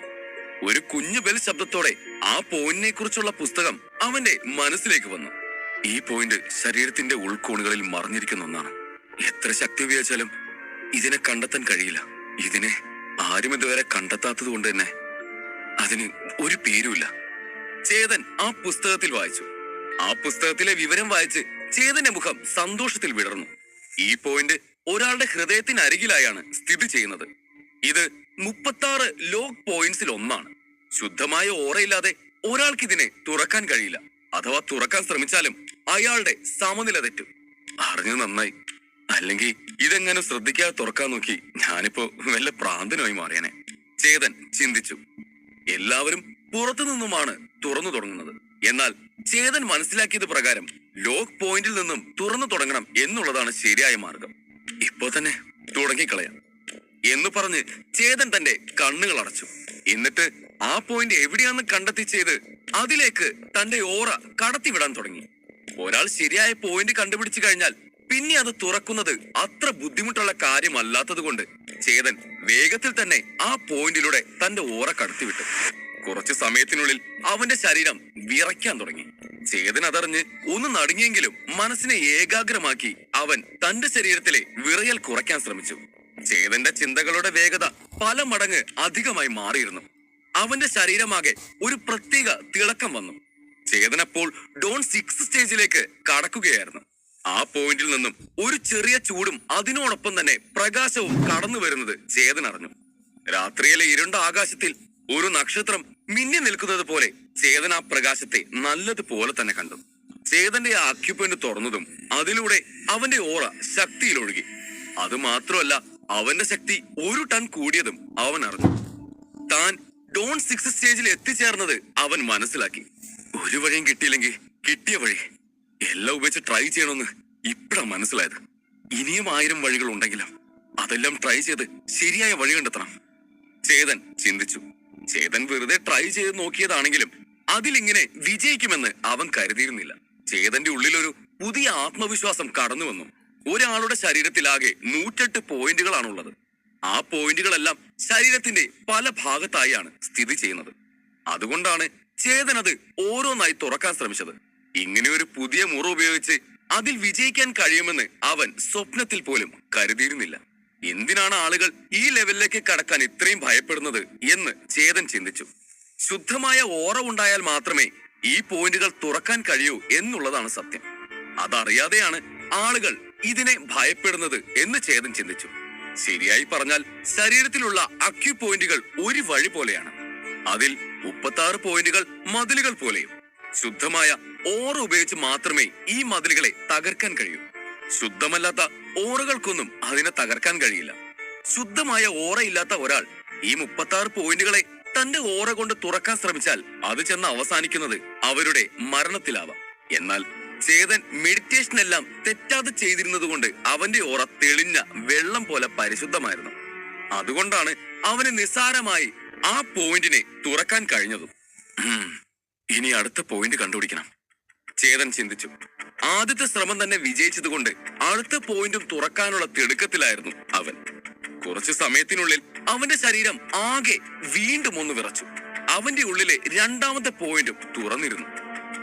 [SPEAKER 2] ഒരു കുഞ്ഞു ബെൽ ശബ്ദത്തോടെ ആ പോയിന്റിനെ കുറിച്ചുള്ള പുസ്തകം അവന്റെ മനസ്സിലേക്ക് വന്നു. ഈ പോയിന്റ് ശരീരത്തിന്റെ ഉൾക്കോണുകളിൽ മറിഞ്ഞിരിക്കുന്ന ഒന്നാണ്. എത്ര ശക്തി ഉപയോഗിച്ചാലും ഇതിനെ കണ്ടെത്താൻ കഴിയില്ല. ഇതിനെ ആരും ഇതുവരെ കണ്ടെത്താത്തത് കൊണ്ട് തന്നെ അതിന് ഒരു പേരുമില്ല. ചേതൻ ആ പുസ്തകത്തിൽ വായിച്ചു. ആ പുസ്തകത്തിലെ വിവരം വായിച്ച് ചേതന്റെ മുഖം സന്തോഷത്തിൽ വിടർന്നു. ഈ പോയിന്റ് ഒരാളുടെ ഹൃദയത്തിനരികിലായാണ് സ്ഥിതി ചെയ്യുന്നത്. ഇത് 36 ലോക്ക് പോയിന്റ്സിൽ ഒന്നാണ്. ശുദ്ധമായ ഓറയില്ലാതെ ഒരാൾക്ക് ഇതിനെ തുറക്കാൻ കഴിയില്ല. അഥവാ തുറക്കാൻ ശ്രമിച്ചാലും അയാളുടെ സമനില തെറ്റും. അറിഞ്ഞു നന്നായി. അല്ലെങ്കിൽ ഇതെങ്ങനെ ശ്രദ്ധിക്കാതെ തുറക്കാൻ നോക്കി ഞാനിപ്പോ വല്ല പ്രാന്തനുമായി മാറിയനെ. ചേതൻ ചിന്തിച്ചു. എല്ലാവരും പുറത്തു നിന്നുമാണ് തുറന്നു തുടങ്ങുന്നത്. എന്നാൽ ചേതൻ മനസ്സിലാക്കിയത് പ്രകാരം ലോക്ക് പോയിന്റിൽ നിന്നും തുറന്നു തുടങ്ങണം എന്നുള്ളതാണ് ശരിയായ മാർഗം. ഇപ്പോ തന്നെ തുടങ്ങിക്കളയാം എന്ന് പറഞ്ഞ് ചേതൻ തന്റെ കണ്ണുകൾ അടച്ചു. എന്നിട്ട് ആ പോയിന്റ് എവിടെയാണെന്ന് കണ്ടെത്തി ചെയ്ത് അതിലേക്ക് തന്റെ ഓറ കടത്തിവിടാൻ തുടങ്ങി. ഒരാൾ ശരിയായ പോയിന്റ് കണ്ടുപിടിച്ചു കഴിഞ്ഞാൽ പിന്നെ അത് തുറക്കുന്നത് അത്ര ബുദ്ധിമുട്ടുള്ള കാര്യമല്ലാത്തത് കൊണ്ട് ചേതൻ വേഗത്തിൽ തന്നെ ആ പോയിന്റിലൂടെ തന്റെ ഓറ കടത്തിവിട്ടു. കുറച്ചു സമയത്തിനുള്ളിൽ അവന്റെ ശരീരം വിറയ്ക്കാൻ തുടങ്ങി. ചേതൻ അതറിഞ്ഞ് ഒന്ന് നടുങ്ങിയെങ്കിലും മനസ്സിനെ ഏകാഗ്രമാക്കി അവൻ തന്റെ ശരീരത്തിലെ വിറയൽ കുറയ്ക്കാൻ ശ്രമിച്ചു. ചേതന്റെ ചിന്തകളുടെ വേഗത പല മടങ്ങ് അധികമായി മാറിയിരുന്നു. അവന്റെ ശരീരമാകെ ഒരു പ്രത്യേക തിളക്കം വന്നു. ചേതൻ അപ്പോൾ ഡോൺ 6 സ്റ്റേജിലേക്ക് കടക്കുകയായിരുന്നു. ആ പോയിന്റിൽ നിന്നും ഒരു ചെറിയ ചൂടും അതിനോടൊപ്പം തന്നെ പ്രകാശവും കടന്നു വരുന്നത് ചേതൻ അറിഞ്ഞു. രാത്രിയിലെ ഇരുണ്ട ആകാശത്തിൽ ഒരു നക്ഷത്രം മിന്നി നിൽക്കുന്നത് പോലെ ചേതൻ ആ പ്രകാശത്തെ നല്ലതുപോലെ തന്നെ കണ്ടു. ചേതന്റെ ആ അക്യുപോയിന്റ് തുറന്നതും അതിലൂടെ അവന്റെ ഓറ ശക്തിയിലൊഴുകി. അത് മാത്രമല്ല, അവന്റെ ശക്തി 1 ടൺ കൂടിയതും അവൻ അറിഞ്ഞു. താൻ ഡോൺ 6 സ്റ്റേജിൽ എത്തിച്ചേർന്നത് അവൻ മനസ്സിലാക്കി. ഒരു വഴിയും കിട്ടിയില്ലെങ്കിൽ കിട്ടിയ വഴി എല്ലാം ഉപയോഗിച്ച് ട്രൈ ചെയ്യണമെന്ന് ഇപ്പഴാ മനസ്സിലായത്. ഇനിയും 1000 വഴികൾ ഉണ്ടെങ്കിലും അതെല്ലാം ട്രൈ ചെയ്ത് ശരിയായ വഴി കണ്ടെത്തണം. ചേതൻ ചിന്തിച്ചു. ചേതൻ വെറുതെ ട്രൈ ചെയ്ത് നോക്കിയതാണെങ്കിലും അതിലിങ്ങനെ വിജയിക്കുമെന്ന് അവൻ കരുതിയിരുന്നില്ല. ചേതന്റെ ഉള്ളിലൊരു പുതിയ ആത്മവിശ്വാസം കടന്നു വന്നു. ഒരാളുടെ ശരീരത്തിലാകെ 108 പോയിന്റുകളാണുള്ളത്. ആ പോയിന്റുകളെല്ലാം ശരീരത്തിന്റെ പല ഭാഗത്തായാണ് സ്ഥിതി ചെയ്യുന്നത്. അതുകൊണ്ടാണ് ചേതൻ അത് ഓരോന്നായി തുറക്കാൻ ശ്രമിച്ചത്. ഇങ്ങനെ ഒരു പുതിയ മുറ ഉപയോഗിച്ച് അതിൽ വിജയിക്കാൻ കഴിയുമെന്ന് അവൻ സ്വപ്നത്തിൽ പോലും കരുതിയിരുന്നില്ല. എന്തിനാണ് ആളുകൾ ഈ ലെവലിലേക്ക് കടക്കാൻ ഇത്രയും ഭയപ്പെടുന്നത് എന്ന് ചേതൻ ചിന്തിച്ചു. ശുദ്ധമായ ഓറ ഉണ്ടായാൽ മാത്രമേ ഈ പോയിന്റുകൾ തുറക്കാൻ കഴിയൂ എന്നുള്ളതാണ് സത്യം. അതറിയാതെയാണ് ആളുകൾ ഇതിനെ ഭയപ്പെടുന്നത് എന്ന് ചേതൻ ചിന്തിച്ചു. ശരിയായി പറഞ്ഞാൽ ശരീരത്തിലുള്ള അക്യു പോയിന്റുകൾ ഒരു വഴി പോലെയാണ്. അതിൽ 36 പോയിന്റുകൾ മതിലുകൾ പോലെയും. ശുദ്ധമായ ഓറ ഉപയോഗിച്ച് മാത്രമേ ഈ മതിലുകളെ തകർക്കാൻ കഴിയൂ. ശുദ്ധമല്ലാത്ത ഓറകൾക്കൊന്നും അതിനെ തകർക്കാൻ കഴിയില്ല. ശുദ്ധമായ ഓറയില്ലാത്ത ഒരാൾ ഈ 36 പോയിന്റുകളെ തന്റെ ഓറ കൊണ്ട് തുറക്കാൻ ശ്രമിച്ചാൽ അത് ചെന്ന് അവസാനിക്കുന്നത് അവരുടെ മരണത്തിലാവാം. എന്നാൽ ചേതൻ മെഡിറ്റേഷൻ എല്ലാം തെറ്റാതെ ചെയ്തിരുന്നത് കൊണ്ട് അവന്റെ ഓറ തെളിഞ്ഞ വെള്ളം പോലെ പരിശുദ്ധമായിരുന്നു. അതുകൊണ്ടാണ് അവന് നിസ്സാരമായി ആ പോയിന്റിനെ തുറക്കാൻ കഴിഞ്ഞതും. ഇനി അടുത്ത പോയിന്റ് കണ്ടുപിടിക്കണം, ചേതൻ ചിന്തിച്ചു. ആദ്യത്തെ ശ്രമം തന്നെ വിജയിച്ചതുകൊണ്ട് അടുത്ത പോയിന്റും തുറക്കാനുള്ള തിടുക്കത്തിലായിരുന്നു അവൻ. കുറച്ചു സമയത്തിനുള്ളിൽ അവന്റെ ശരീരം ആകെ വീണ്ടും ഒന്ന് വിറച്ചു. അവന്റെ ഉള്ളിലെ രണ്ടാമത്തെ പോയിന്റും തുറന്നിരുന്നു.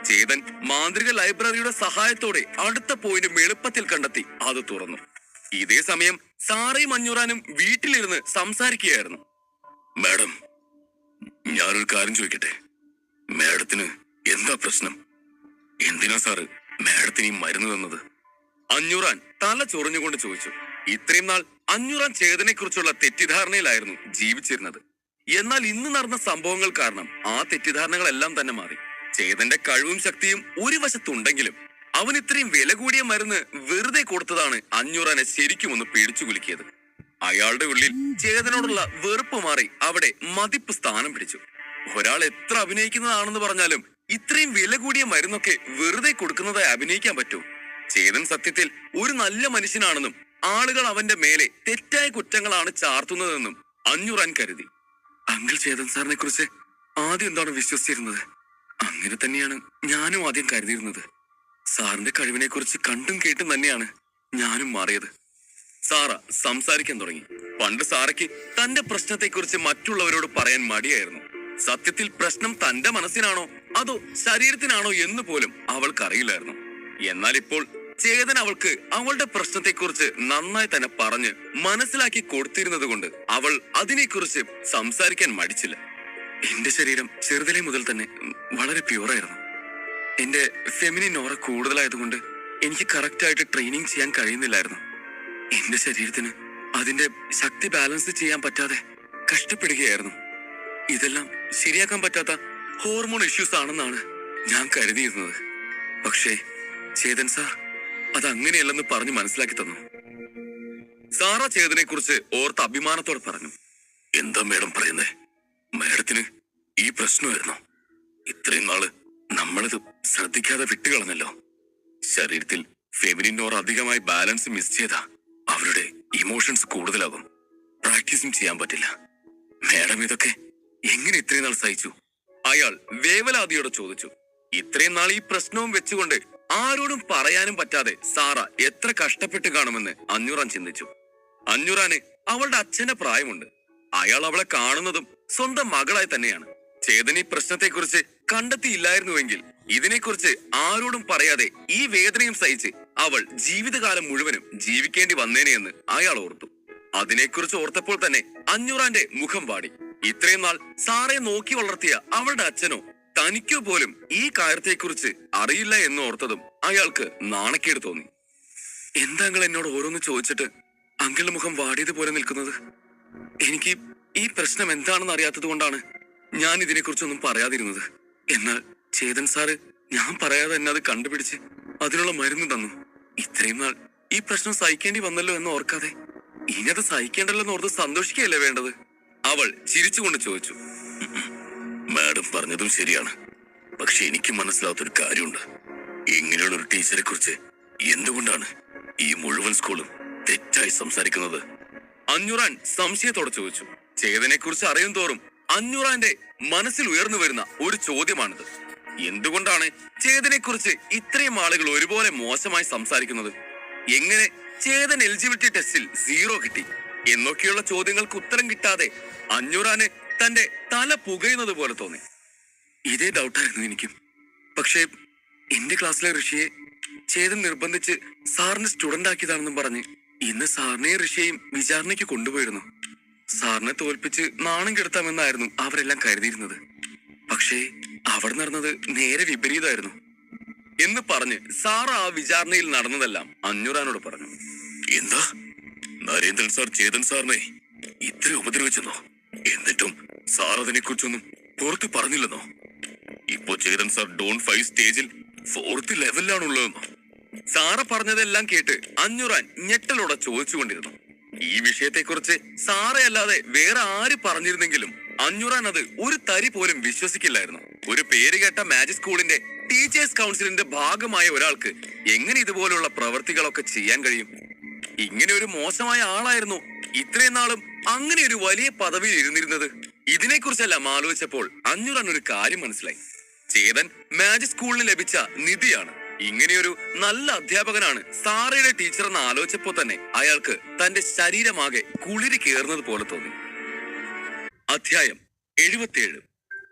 [SPEAKER 2] ചേതൻ മാന്ത്രിക ലൈബ്രറിയുടെ സഹായത്തോടെ അടുത്ത പോയിന്റും എളുപ്പത്തിൽ കണ്ടെത്തി അത് തുറന്നു. ഇതേ സമയം സാറയും അഞ്ഞൂറാനും വീട്ടിലിരുന്ന് സംസാരിക്കുകയായിരുന്നു. മാഡം, ഞാനൊരു കാര്യം ചോദിക്കട്ടെ? മാഡത്തിന് എന്താ പ്രശ്നം? എന്തിനാ സാറ് മാഡത്തിന് ഈ മരുന്ന് തന്നത്? അഞ്ഞൂറാൻ തല ചൊറിഞ്ഞുകൊണ്ട് ചോദിച്ചു. ഇത്രയും നാൾ അഞ്ഞൂറാൻ ചേതനെ കുറിച്ചുള്ള തെറ്റിദ്ധാരണയിലായിരുന്നു ജീവിച്ചിരുന്നത്. എന്നാൽ ഇന്ന് നടന്ന സംഭവങ്ങൾ കാരണം ആ തെറ്റിദ്ധാരണകളെല്ലാം തന്നെ മാറി. ചേതന്റെ കഴിവും ശക്തിയും ഒരു വശത്തുണ്ടെങ്കിലും അവൻ ഇത്രയും വില കൂടിയ മരുന്ന് വെറുതെ കൊടുത്തതാണ് അഞ്ഞൂറാനെ ശരിക്കും ഒന്ന് പിടിച്ചു കുലുക്കിയത്. അയാളുടെ ഉള്ളിൽ ചേതനോടുള്ള വെറുപ്പ് മാറി അവിടെ മതിപ്പ് സ്ഥാനം പിടിച്ചു. ഒരാൾ എത്ര അഭിനയിക്കുന്നതാണെന്ന് പറഞ്ഞാലും ഇത്രയും വില കൂടിയ മരുന്നൊക്കെ വെറുതെ കൊടുക്കുന്നതായി അഭിനയിക്കാൻ പറ്റൂ? ചേതൻ സത്യത്തിൽ ഒരു നല്ല മനുഷ്യനാണെന്നും ആളുകൾ അവന്റെ മേലെ തെറ്റായ കുറ്റങ്ങളാണ് ചാർത്തുന്നതെന്നും അഞ്ഞൂറാൻ കരുതി. അങ്കിൾ ചേതൻ സാറിനെ കുറിച്ച് ആദ്യം എന്താണ് വിശ്വസിച്ചിരുന്നത്? അങ്ങനെ തന്നെയാണ് ഞാനും ആദ്യം കരുതിയിരുന്നത്. സാറിന്റെ കഴിവിനെ കുറിച്ച് കണ്ടും കേട്ടും തന്നെയാണ് ഞാനും മാറിയത്. സാറ സംസാരിക്കാൻ തുടങ്ങി. പണ്ട് സാറയ്ക്ക് തന്റെ പ്രശ്നത്തെക്കുറിച്ച് മറ്റുള്ളവരോട് പറയാൻ മടിയായിരുന്നു. സത്യത്തിൽ പ്രശ്നം തന്റെ മനസ്സിനാണോ അതോ ശരീരത്തിനാണോ എന്ന് പോലും അവൾക്കറിയില്ലായിരുന്നു. എന്നാൽ ഇപ്പോൾ ചേതൻ അവൾക്ക് അവളുടെ പ്രശ്നത്തെക്കുറിച്ച് നന്നായി തന്നെ പറഞ്ഞ് മനസ്സിലാക്കി കൊടുത്തിരുന്നത് കൊണ്ട് അവൾ അതിനെക്കുറിച്ച് സംസാരിക്കാൻ മടിച്ചില്ല. എന്റെ ശരീരം ചെറുതിലെ മുതൽ തന്നെ വളരെ പ്യൂറായിരുന്നു. എന്റെ ഫെമിനിൻ ഓറ കൂടുതലായതുകൊണ്ട് എനിക്ക് കറക്റ്റായിട്ട് ട്രെയിനിങ് ചെയ്യാൻ കഴിയുന്നില്ലായിരുന്നു. എന്റെ ശരീരത്തിന് അതിന്റെ ശക്തി ബാലൻസ് ചെയ്യാൻ പറ്റാതെ കഷ്ടപ്പെടുകയായിരുന്നു. ഇതെല്ലാം ശരിയാക്കാൻ പറ്റാത്ത ഹോർമോൺ ഇഷ്യൂസ് ആണെന്നാണ് ഞാൻ കരുതിയിരുന്നത്. പക്ഷേ ചേതൻ സാർ അതങ്ങനെയല്ലെന്ന് പറഞ്ഞ് മനസ്സിലാക്കി തന്നു. സാറ ചേതനെ കുറിച്ച് ഓർത്ത് അഭിമാനത്തോടെ പറഞ്ഞു, എന്താ മേഡം പറയുന്നേ? മേഡത്തിന് ഈ പ്രശ്നമായിരുന്നു. ഇത്രയും നാള് നമ്മളിത് ശ്രദ്ധിക്കാതെ വിട്ടുകളഞ്ഞല്ലോ. ശരീരത്തിൽ ഫെമിനിനോർ അധികമായി ബാലൻസ് മിസ് ചെയ്താ അവരുടെ ഇമോഷൻസ് കൂടുതലാകും. പ്രാക്ടീസും ചെയ്യാൻ പറ്റില്ല. മേഡം ഇതൊക്കെ എങ്ങനെ ഇത്രയും നാൾ സഹിച്ചു? അയാൾ വേവലാതിയോടെ ചോദിച്ചു. ഇത്രയും നാൾ ഈ പ്രശ്നവും വെച്ചുകൊണ്ട് ആരോടും പറയാനും പറ്റാതെ സാറ എത്ര കഷ്ടപ്പെട്ട് കാണുമെന്ന് അഞ്ഞൂറാൻ ചിന്തിച്ചു. അഞ്ഞൂറാന് അവളുടെ അച്ഛന്റെ പ്രായമുണ്ട്. അയാൾ അവളെ കാണുന്നതും സ്വന്തം മകളായി തന്നെയാണ്. ചേതൻ ഈ പ്രശ്നത്തെക്കുറിച്ച് കണ്ടെത്തിയില്ലായിരുന്നുവെങ്കിൽ ഇതിനെക്കുറിച്ച് ആരോടും പറയാതെ ഈ വേദനയും സഹിച്ച് അവൾ ജീവിതകാലം മുഴുവനും ജീവിക്കേണ്ടി വന്നേനെയെന്ന് അയാൾ ഓർത്തു. അതിനെക്കുറിച്ച് ഓർത്തപ്പോൾ തന്നെ അഞ്ഞൂറാന്റെ മുഖം വാടി. ഇത്രയും നാൾ സാറയെ നോക്കി വളർത്തിയ അവളുടെ അച്ഛനോ തനിക്കോ പോലും ഈ കാര്യത്തെക്കുറിച്ച് അറിയില്ല എന്ന് ഓർത്തതും അയാൾക്ക് നാണക്കേട് തോന്നി. എന്താ അങ്കിൾ എന്നോട് ഓരോന്ന് ചോദിച്ചിട്ട് അങ്കിളുടെ മുഖം വാടിയതുപോലെ നിൽക്കുന്നത്? എനിക്ക് ഈ പ്രശ്നം എന്താണെന്ന് അറിയാത്തത് കൊണ്ടാണ് ഞാൻ ഇതിനെക്കുറിച്ചൊന്നും പറയാതിരുന്നത്. എന്നാൽ ചേതൻ സാറ് ഞാൻ പറയാതെ തന്നെ അത് കണ്ടുപിടിച്ച് അതിനുള്ള മരുന്ന് തന്നു. ഇത്രയും നാൾ ഈ പ്രശ്നം സഹിക്കേണ്ടി വന്നല്ലോ എന്ന് ഓർക്കാതെ ഇനി അത് സഹിക്കേണ്ടല്ലോ എന്ന് ഓർത്ത് സന്തോഷിക്കുകയല്ലേ വേണ്ടത്? അവൾ ചിരിച്ചുകൊണ്ട് ചോദിച്ചു. മാഡം പറഞ്ഞതും ശരിയാണ്. പക്ഷെ എനിക്ക് മനസ്സിലാവാത്തൊരു കാര്യമുണ്ട്. ഇങ്ങനെയുള്ള ഒരു ടീച്ചറെ കുറിച്ച് എന്തുകൊണ്ടാണ് ഈ മുഴുവൻ സ്കൂളും തെറ്റായി സംസാരിക്കുന്നത്? അഞ്ഞൂറാൻ സംശയത്തോടെ ചോദിച്ചു. ചേതനെ കുറിച്ച് അറിയും തോറും അഞ്ഞൂറാന്റെ മനസ്സിൽ ഉയർന്നു വരുന്ന ഒരു ചോദ്യമാണിത്. എന്തുകൊണ്ടാണ് ചേതനെ കുറിച്ച് ഇത്രയും ആളുകൾ ഒരുപോലെ മോശമായി സംസാരിക്കുന്നത്? എങ്ങനെ ചേതൻ എലിജിബിലിറ്റി ടെസ്റ്റിൽ 0 കിട്ടി എന്നൊക്കെയുള്ള ചോദ്യങ്ങൾക്ക് ഉത്തരം കിട്ടാതെ അഞ്ഞൂറാന് തന്റെ തല പുകയുന്നത് പോലെ തോന്നി. ഇതേ ഡൗട്ടായിരുന്നു എനിക്കും. പക്ഷേ എന്റെ ക്ലാസ്സിലെ ഋഷിയെ ചേതൻ നിർബന്ധിച്ച് സാറിന് സ്റ്റുഡന്റ് ആക്കിയതാണെന്നും പറഞ്ഞ് ഇന്ന് സാറിനെയും ഋഷിയെയും വിചാരണയ്ക്ക് കൊണ്ടുപോയിരുന്നു. സാറിനെ തോൽപ്പിച്ച് നാണം കെടുത്താമെന്നായിരുന്നു അവരെല്ലാം കരുതിയിരുന്നത്. പക്ഷേ അവിടെ നടന്നത് നേരെ വിപരീതമായിരുന്നു എന്ന് പറഞ്ഞ് സാർ ആ വിചാരണയിൽ നടന്നതെല്ലാം അഞ്ഞൂറാനോട് പറഞ്ഞു. എന്താ നരേന്ദ്രൻ സാർ ചേതൻ സാറിനെ ഇത്ര ഉപദ്രവിച്ചെന്നോ? എന്നിട്ടും സാർ അതിനെ കുറിച്ചൊന്നും പുറത്ത് പറഞ്ഞില്ലെന്നോ? ഇപ്പോ ചേതൻ സാർ ഡോൺ 5 സ്റ്റേജിൽ 4th ലെവലിലാണുള്ളതെന്നോ? സാറ പറഞ്ഞതെല്ലാം കേട്ട് അഞ്ഞൂറാൻ ഞെട്ടലോടെ ചോദിച്ചുകൊണ്ടിരുന്നു. ഈ വിഷയത്തെക്കുറിച്ച് സാറേ അല്ലാതെ വേറെ ആര് പറഞ്ഞിരുന്നെങ്കിലും അഞ്ഞൂറാൻ അത് ഒരു തരി പോലും വിശ്വസിക്കില്ലായിരുന്നു. ഒരു പേര് കേട്ട മാജിക് സ്കൂളിന്റെ ടീച്ചേഴ്സ് കൗൺസിലിന്റെ ഭാഗമായ ഒരാൾക്ക് എങ്ങനെ ഇതുപോലുള്ള പ്രവർത്തികളൊക്കെ ചെയ്യാൻ കഴിയും? ഇങ്ങനെ ഒരു മോശമായ ആളായിരുന്നു ഇത്രയും നാളും അങ്ങനെ ഒരു വലിയ പദവിയിൽ ഇരുന്നിരുന്നത്. ഇതിനെക്കുറിച്ചെല്ലാം ആലോചിച്ചപ്പോൾ അഞ്ഞൂറാൻ ഒരു കാര്യം മനസ്സിലായി. ചേതൻ മാജിക് സ്കൂളിന് ലഭിച്ച നിധിയാണ്. ഇങ്ങനെയൊരു നല്ല അധ്യാപകനാണ് സാറയുടെ ടീച്ചർ എന്ന് ആലോചിച്ചപ്പോ തന്നെ അയാൾക്ക് തന്റെ ശരീരമാകെ കുളിരി കയറുന്നത് പോലെ തോന്നി. അധ്യായം 77.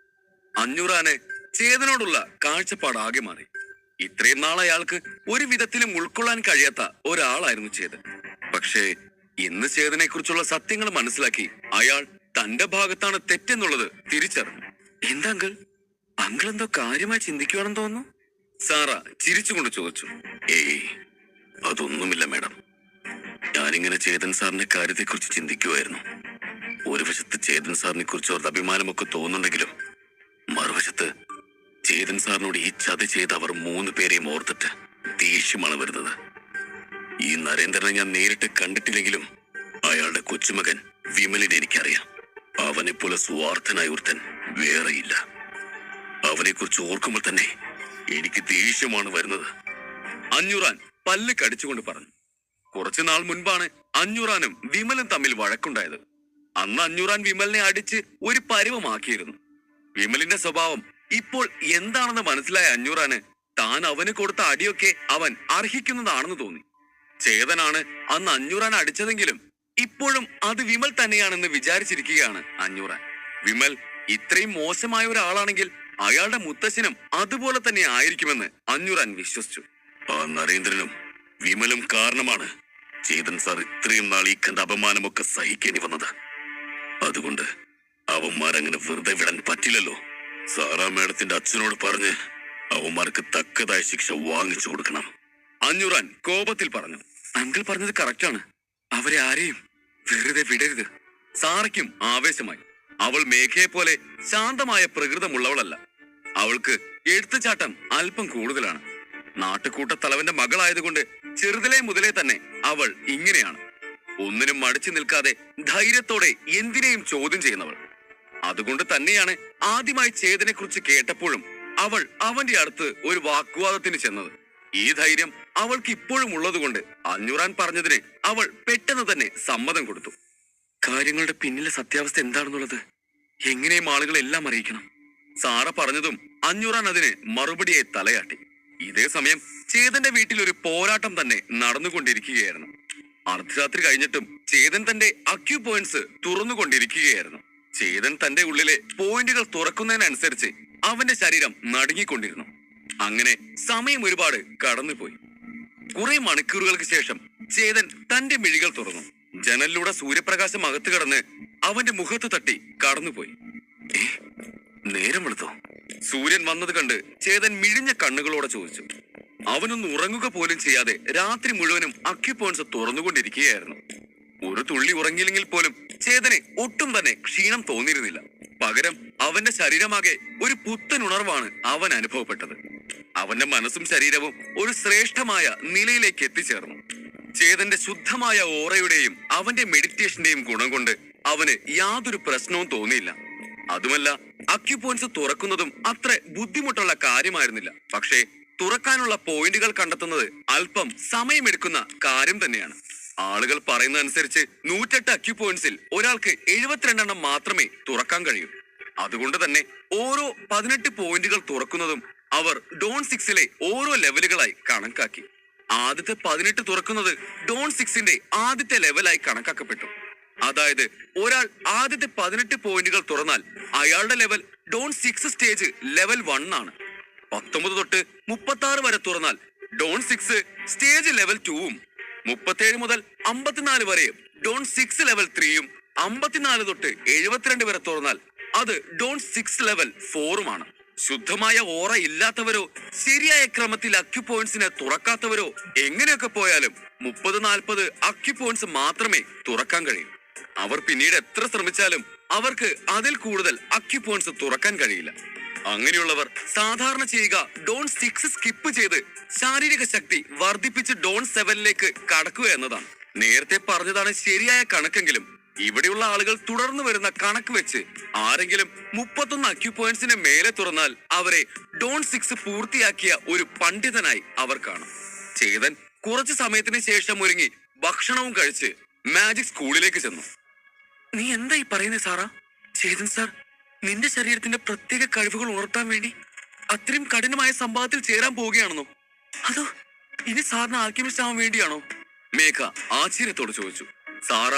[SPEAKER 2] അഞ്ഞൂറാന് ചേതനോടുള്ള കാഴ്ചപ്പാടാകെ മാറി. ഇത്രയും നാൾ അയാൾക്ക് ഒരു വിധത്തിലും ഉൾക്കൊള്ളാൻ കഴിയാത്ത ഒരാളായിരുന്നു ചേതൻ. പക്ഷേ ഇന്ന് ചേതനെ കുറിച്ചുള്ള സത്യങ്ങൾ മനസ്സിലാക്കി അയാൾ തന്റെ ഭാഗത്താണ് തെറ്റെന്നുള്ളത് തിരിച്ചറിഞ്ഞു. എന്താ അങ്കിൾ എന്തോ കാര്യമായി ചിന്തിക്കുവാണെന്ന് തോന്നുന്നു? സാറ ചിരിച്ചുകൊണ്ട് ചോദിച്ചു. ഏയ് അതൊന്നുമില്ല മാഡം. ഞാനിങ്ങനെ ചേതൻ സാറിന്റെ കാര്യത്തെക്കുറിച്ച് ചിന്തിക്കുമായിരുന്നു. ഒരു വശത്ത് ചേതൻ സാറിനെ കുറിച്ച് ഒരു അഭിമാനമൊക്കെ തോന്നുന്നുണ്ടെങ്കിലും മറുവശത്ത് ചേതൻ സാറിനോട് ഈ ചതി ചെയ്ത് അവർ 3 പേരെയും ഓർത്തിട്ട് ദേഷ്യമാണ് വരുന്നത്. ഈ നരേന്ദ്രനെ ഞാൻ നേരിട്ട് കണ്ടിട്ടില്ലെങ്കിലും അയാളുടെ കൊച്ചുമകൻ വിമലിനെ എനിക്കറിയാം. അവനെ പോലെ സ്വാർത്ഥനായ ഒരുത്തൻ വേറെയില്ല. അവനെ കുറിച്ച് ഓർക്കുമ്പോൾ തന്നെ എനിക്ക് ദേഷ്യമാണ് വരുന്നത്. അഞ്ഞൂറാൻ പല്ല് കടിച്ചുകൊണ്ട് പറഞ്ഞു. കുറച്ചു നാൾ മുൻപാണ് അഞ്ഞൂറാനും വിമലും തമ്മിൽ വഴക്കുണ്ടായത്. അന്ന് അഞ്ഞൂറാൻ വിമലിനെ അടിച്ച് ഒരു പരുവമാക്കിയിരുന്നു. വിമലിന്റെ സ്വഭാവം ഇപ്പോൾ എന്താണെന്ന് മനസ്സിലായ അഞ്ഞൂറാന് താൻ അവന് കൊടുത്ത അടിയൊക്കെ അവൻ അർഹിക്കുന്നതാണെന്ന് തോന്നി. ചേതനാണ് അന്ന് അഞ്ഞൂറാൻ അടിച്ചതെങ്കിലും ഇപ്പോഴും അത് വിമൽ തന്നെയാണെന്ന് വിചാരിച്ചിരിക്കുകയാണ് അഞ്ഞൂറാൻ. വിമൽ ഇത്രയും മോശമായ ഒരാളാണെങ്കിൽ അയാളുടെ മുത്തശ്ശനും അതുപോലെ തന്നെ ആയിരിക്കുമെന്ന് അഞ്ഞൂറാൻ വിശ്വസിച്ചു. ആ നരേന്ദ്രനും വിമലും കാരണമാണ് ചേതൻ സാർ ഇത്രയും നാൾ ഈ കണ്ട അപമാനമൊക്കെ സഹിക്കേണ്ടി വന്നത്. അതുകൊണ്ട് അവന്മാരങ്ങനെ വെറുതെ വിടാൻ പറ്റില്ലല്ലോ. സാറാ മേഡത്തിന്റെ അച്ഛനോട് പറഞ്ഞ് അവന്മാർക്ക് തക്കതായ ശിക്ഷ വാങ്ങിച്ചു കൊടുക്കണം. അഞ്ഞൂറാൻ കോപത്തിൽ പറഞ്ഞു. അങ്കിൾ പറഞ്ഞത് കറക്റ്റാണ്. അവരെ ആരെയും വെറുതെ വിടരുത്. സാറയ്ക്കും ആവേശമായി. അവൾ മേഘയെ പോലെ ശാന്തമായ പ്രകൃതമുള്ളവളല്ല. അവൾക്ക് എടുത്തുചാട്ടം അല്പം കൂടുതലാണ്. നാട്ടുകൂട്ട തലവന്റെ മകളായതുകൊണ്ട് ചെറുതിലേ മുതലേ തന്നെ അവൾ ഇങ്ങനെയാണ്. ഒന്നിനും മടിച്ചു നിൽക്കാതെ ധൈര്യത്തോടെ എന്തിനേയും ചോദ്യം ചെയ്യുന്നവൾ. അതുകൊണ്ട് തന്നെയാണ് ആദ്യമായി ചേതനെ കുറിച്ച് കേട്ടപ്പോഴും അവൾ അവന്റെ അടുത്ത് ഒരു വാഗ്വാദത്തിന് ചെന്നത്. ഈ ധൈര്യം അവൾക്ക് ഇപ്പോഴും ഉള്ളതുകൊണ്ട് അഞ്ഞൂറാൻ പറഞ്ഞതിന് അവൾ പെട്ടെന്ന് തന്നെ സമ്മതം കൊടുത്തു. കാര്യങ്ങളുടെ പിന്നിലെ സത്യാവസ്ഥ എന്താണെന്നുള്ളത് എങ്ങനെയും ആളുകളെല്ലാം അറിയിക്കണം. സാറ പറഞ്ഞതും അഞ്ഞൂറാൻ അതിന് മറുപടിയായി തലയാട്ടി. ഇതേ സമയം ചേതന്റെ വീട്ടിൽ ഒരു പോരാട്ടം തന്നെ നടന്നുകൊണ്ടിരിക്കുകയായിരുന്നു. അർദ്ധരാത്രി കഴിഞ്ഞിട്ടും ചേതൻ തന്റെ അക്യൂ പോയിന്റ്സ് തുറന്നുകൊണ്ടിരിക്കുകയായിരുന്നു. ചേതൻ തന്റെ ഉള്ളിലെ പോയിന്റുകൾ തുറക്കുന്നതിനനുസരിച്ച് അവന്റെ ശരീരം നടുങ്ങിക്കൊണ്ടിരുന്നു. അങ്ങനെ സമയം ഒരുപാട് കടന്നുപോയി. കുറെ മണിക്കൂറുകൾക്ക് ശേഷം ചേതൻ തന്റെ മിഴികൾ തുറന്നു. ജനലിലൂടെ സൂര്യപ്രകാശം അകത്ത് കടന്ന് അവന്റെ മുഖത്ത് തട്ടി കടന്നുപോയി. നേരം വെളുത്തോ? സൂര്യൻ വന്നത് കണ്ട് ചേതൻ മിഴിഞ്ഞ കണ്ണുകളോടെ ചോദിച്ചു. അവനൊന്ന് ഉറങ്ങുക പോലും ചെയ്യാതെ രാത്രി മുഴുവനും അക്യൂ പോയിന്റ്സ് തുറന്നുകൊണ്ടിരിക്കുകയായിരുന്നു. ഒരു തുള്ളി ഉറങ്ങിയില്ലെങ്കിൽ പോലും ചേതനെ ഒട്ടും തന്നെ ക്ഷീണം തോന്നിയിരുന്നില്ല. പകരം അവന്റെ ശരീരമാകെ ഒരു പുത്തൻ ഉണർവാണ് അവൻ അനുഭവപ്പെട്ടത്. അവന്റെ മനസ്സും ശരീരവും ഒരു ശ്രേഷ്ഠമായ നിലയിലേക്ക് എത്തിച്ചേർന്നു. ചേതന്റെ ശുദ്ധമായ ഓറയുടെയും അവന്റെ മെഡിറ്റേഷന്റെയും ഗുണം കൊണ്ട് അവന് യാതൊരു പ്രശ്നവും തോന്നിയില്ല. അതുമല്ല, അക്യൂ പോയിന്റ്സ് തുറക്കുന്നതും അത്ര ബുദ്ധിമുട്ടുള്ള കാര്യമായിരുന്നില്ല. പക്ഷേ തുറക്കാനുള്ള പോയിന്റുകൾ കണ്ടെത്തുന്നത് അല്പം സമയമെടുക്കുന്ന കാര്യം തന്നെയാണ്. ആളുകൾ പറയുന്നതനുസരിച്ച് 108 അക്യൂ പോയിന്റ്സിൽ ഒരാൾക്ക് 72 എണ്ണം മാത്രമേ തുറക്കാൻ കഴിയൂ. അതുകൊണ്ട് തന്നെ ഓരോ 18 പോയിന്റുകൾ തുറക്കുന്നതും അവർ ഡോൺ 6ലെ ഓരോ ലെവലുകളായി കണക്കാക്കി. ആദ്യത്തെ 18 തുറക്കുന്നത് ഡോൺ 6ന്റെ ആദ്യത്തെ ലെവലായി കണക്കാക്കപ്പെട്ടു. അതായത് ഒരാൾ ആദ്യത്തെ 18 പോയിന്റുകൾ തുറന്നാൽ അയാളുടെ ലെവൽ ഡോൺ 6 സ്റ്റേജ് ലെവൽ 1 ആണ്. 19 തൊട്ട് 36 വരെ തുറന്നാൽ ഡോൺ 6 സ്റ്റേജ് ലെവൽ 2ഉം 37 മുതൽ 54 വരെ ഡോൺ 6 ലെവൽ 3ഉം 54 തൊട്ട് 72 വരെ തുറന്നാൽ അത് ഡോൺ 6 ലെവൽ 4ഉമാണ്. ശുദ്ധമായ ഓറ ഇല്ലാത്തവരോ ശരിയായ ക്രമത്തിൽ അക്യൂ പോയിന്റ്സിനെ തുറക്കാത്തവരോ എങ്ങനെയൊക്കെ പോയാലും 30-40 അക്യൂ പോയിന്റ്സ് മാത്രമേ തുറക്കാൻ കഴിയൂ. അവർ പിന്നീട് എത്ര ശ്രമിച്ചാലും അവർക്ക് അതിൽ കൂടുതൽ അക്യൂ പോയിന്റ്സ് തുറക്കാൻ കഴിയില്ല. അങ്ങനെയുള്ളവർ സാധാരണ ചെയ്യുക ഡോൺ 6 സ്കിപ്പ് ചെയ്ത് ശാരീരിക ശക്തി വർദ്ധിപ്പിച്ച് ഡോൺ 7ലേക്ക് കടക്കുക എന്നതാണ്. നേരത്തെ പറഞ്ഞതാണ് ശരിയായ കണക്കെങ്കിലും ഇവിടെയുള്ള ആളുകൾ തുടർന്ന് വരുന്ന കണക്ക് വെച്ച് ആരെങ്കിലും 31 അക്യൂ പോയിന്റ്സിന് മേലെ തുറന്നാൽ അവരെ ഡോൺ 6 പൂർത്തിയാക്കിയ ഒരു പണ്ഡിതനായി അവർ കാണും. ചേതൻ കുറച്ചു സമയത്തിന് ശേഷം ഒരുങ്ങി ഭക്ഷണവും കഴിച്ച് മാജിക് സ്കൂളിലേക്ക് ചെന്നു. നീ എന്താ ഈ പറയുന്നത് സാറാ? ചേതൻ സാർ നിന്റെ ശരീരത്തിന്റെ പ്രത്യേക കഴിവുകൾ ഉണർത്താൻ വേണ്ടി അത്രയും കഠിനമായ സംഭവത്തിൽ ചേരാൻ പോവുകയാണെന്നോ? അതോ ഇനി സാറിന് ആൽക്കെമിസ്റ്റ് ആവാൻ വേണ്ടിയാണോ? മേഘ ആശ്ചര്യത്തോട് ചോദിച്ചു. സാറ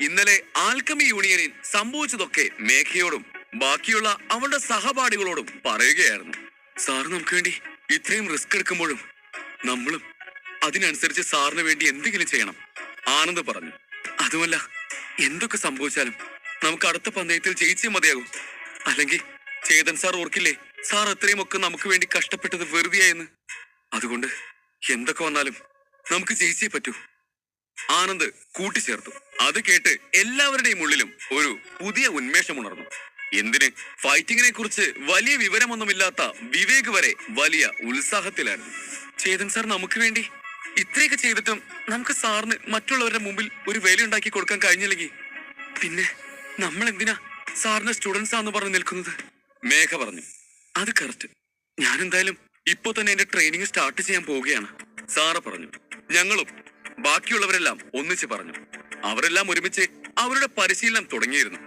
[SPEAKER 2] ഇന്നലെ ആൽക്കമി യൂണിയനിൽ സംഭവിച്ചതൊക്കെ മേഘയോടും ബാക്കിയുള്ള അവളുടെ സഹപാഠികളോടും പറയുകയായിരുന്നു. സാറ് നമുക്ക് വേണ്ടി ഇത്രയും റിസ്ക് എടുക്കുമ്പോഴും നമ്മളും അതിനനുസരിച്ച് സാറിന് വേണ്ടി എന്തെങ്കിലും ചെയ്യണം, ആനന്ദ് പറഞ്ഞു. അതുമല്ല, എന്തൊക്കെ സംഭവിച്ചാലും നമുക്ക് അടുത്ത പന്തയത്തിൽ ജയിച്ചേ മതിയാകും. അല്ലെങ്കിൽ ചേതൻ സാർ ഓർക്കില്ലേ സാർ അത്രയും ഒക്കെ നമുക്ക് വേണ്ടി കഷ്ടപ്പെട്ടത് വെറുതെയായെന്ന്. അതുകൊണ്ട് എന്തൊക്കെ വന്നാലും നമുക്ക് ജയിച്ചേ പറ്റൂ, ആനന്ദ് കൂട്ടിച്ചേർത്തു. അത് കേട്ട് എല്ലാവരുടെയും ഉള്ളിലും ഒരു പുതിയ ഉന്മേഷം ഉണർന്നു. എന്തിന്, ഫൈറ്റിങ്ങിനെ കുറിച്ച് വലിയ വിവരമൊന്നുമില്ലാത്ത വിവേക് വരെ വലിയ ഉത്സാഹത്തിലായിരുന്നു. ചേതൻ സാർ നമുക്ക് വേണ്ടി ഇത്രയൊക്കെ ചെയ്തിട്ടും നമുക്ക് സാറിന് മറ്റുള്ളവരുടെ മുമ്പിൽ ഒരു വിലയുണ്ടാക്കി കൊടുക്കാൻ കഴിഞ്ഞില്ലെങ്കിൽ പിന്നെ നമ്മൾ എന്തിനാ സാറിന്റെ സ്റ്റുഡൻസ് ആണെന്ന് പറഞ്ഞു നിൽക്കുന്നത്? മേഘ പറഞ്ഞു. അത് കറക്റ്റ്. ഞാൻ എന്തായാലും ഇപ്പൊ തന്നെ എന്റെ ട്രെയിനിങ് സ്റ്റാർട്ട് ചെയ്യാൻ പോവുകയാണ്, സാറ പറഞ്ഞു. ഞങ്ങളും ബാക്കിയുള്ളവരെല്ലാം ഒന്നിച്ച് പറഞ്ഞു. അവരെല്ലാം ഒരുമിച്ച് അവരുടെ പരിശീലനം തുടങ്ങിയിരുന്നു.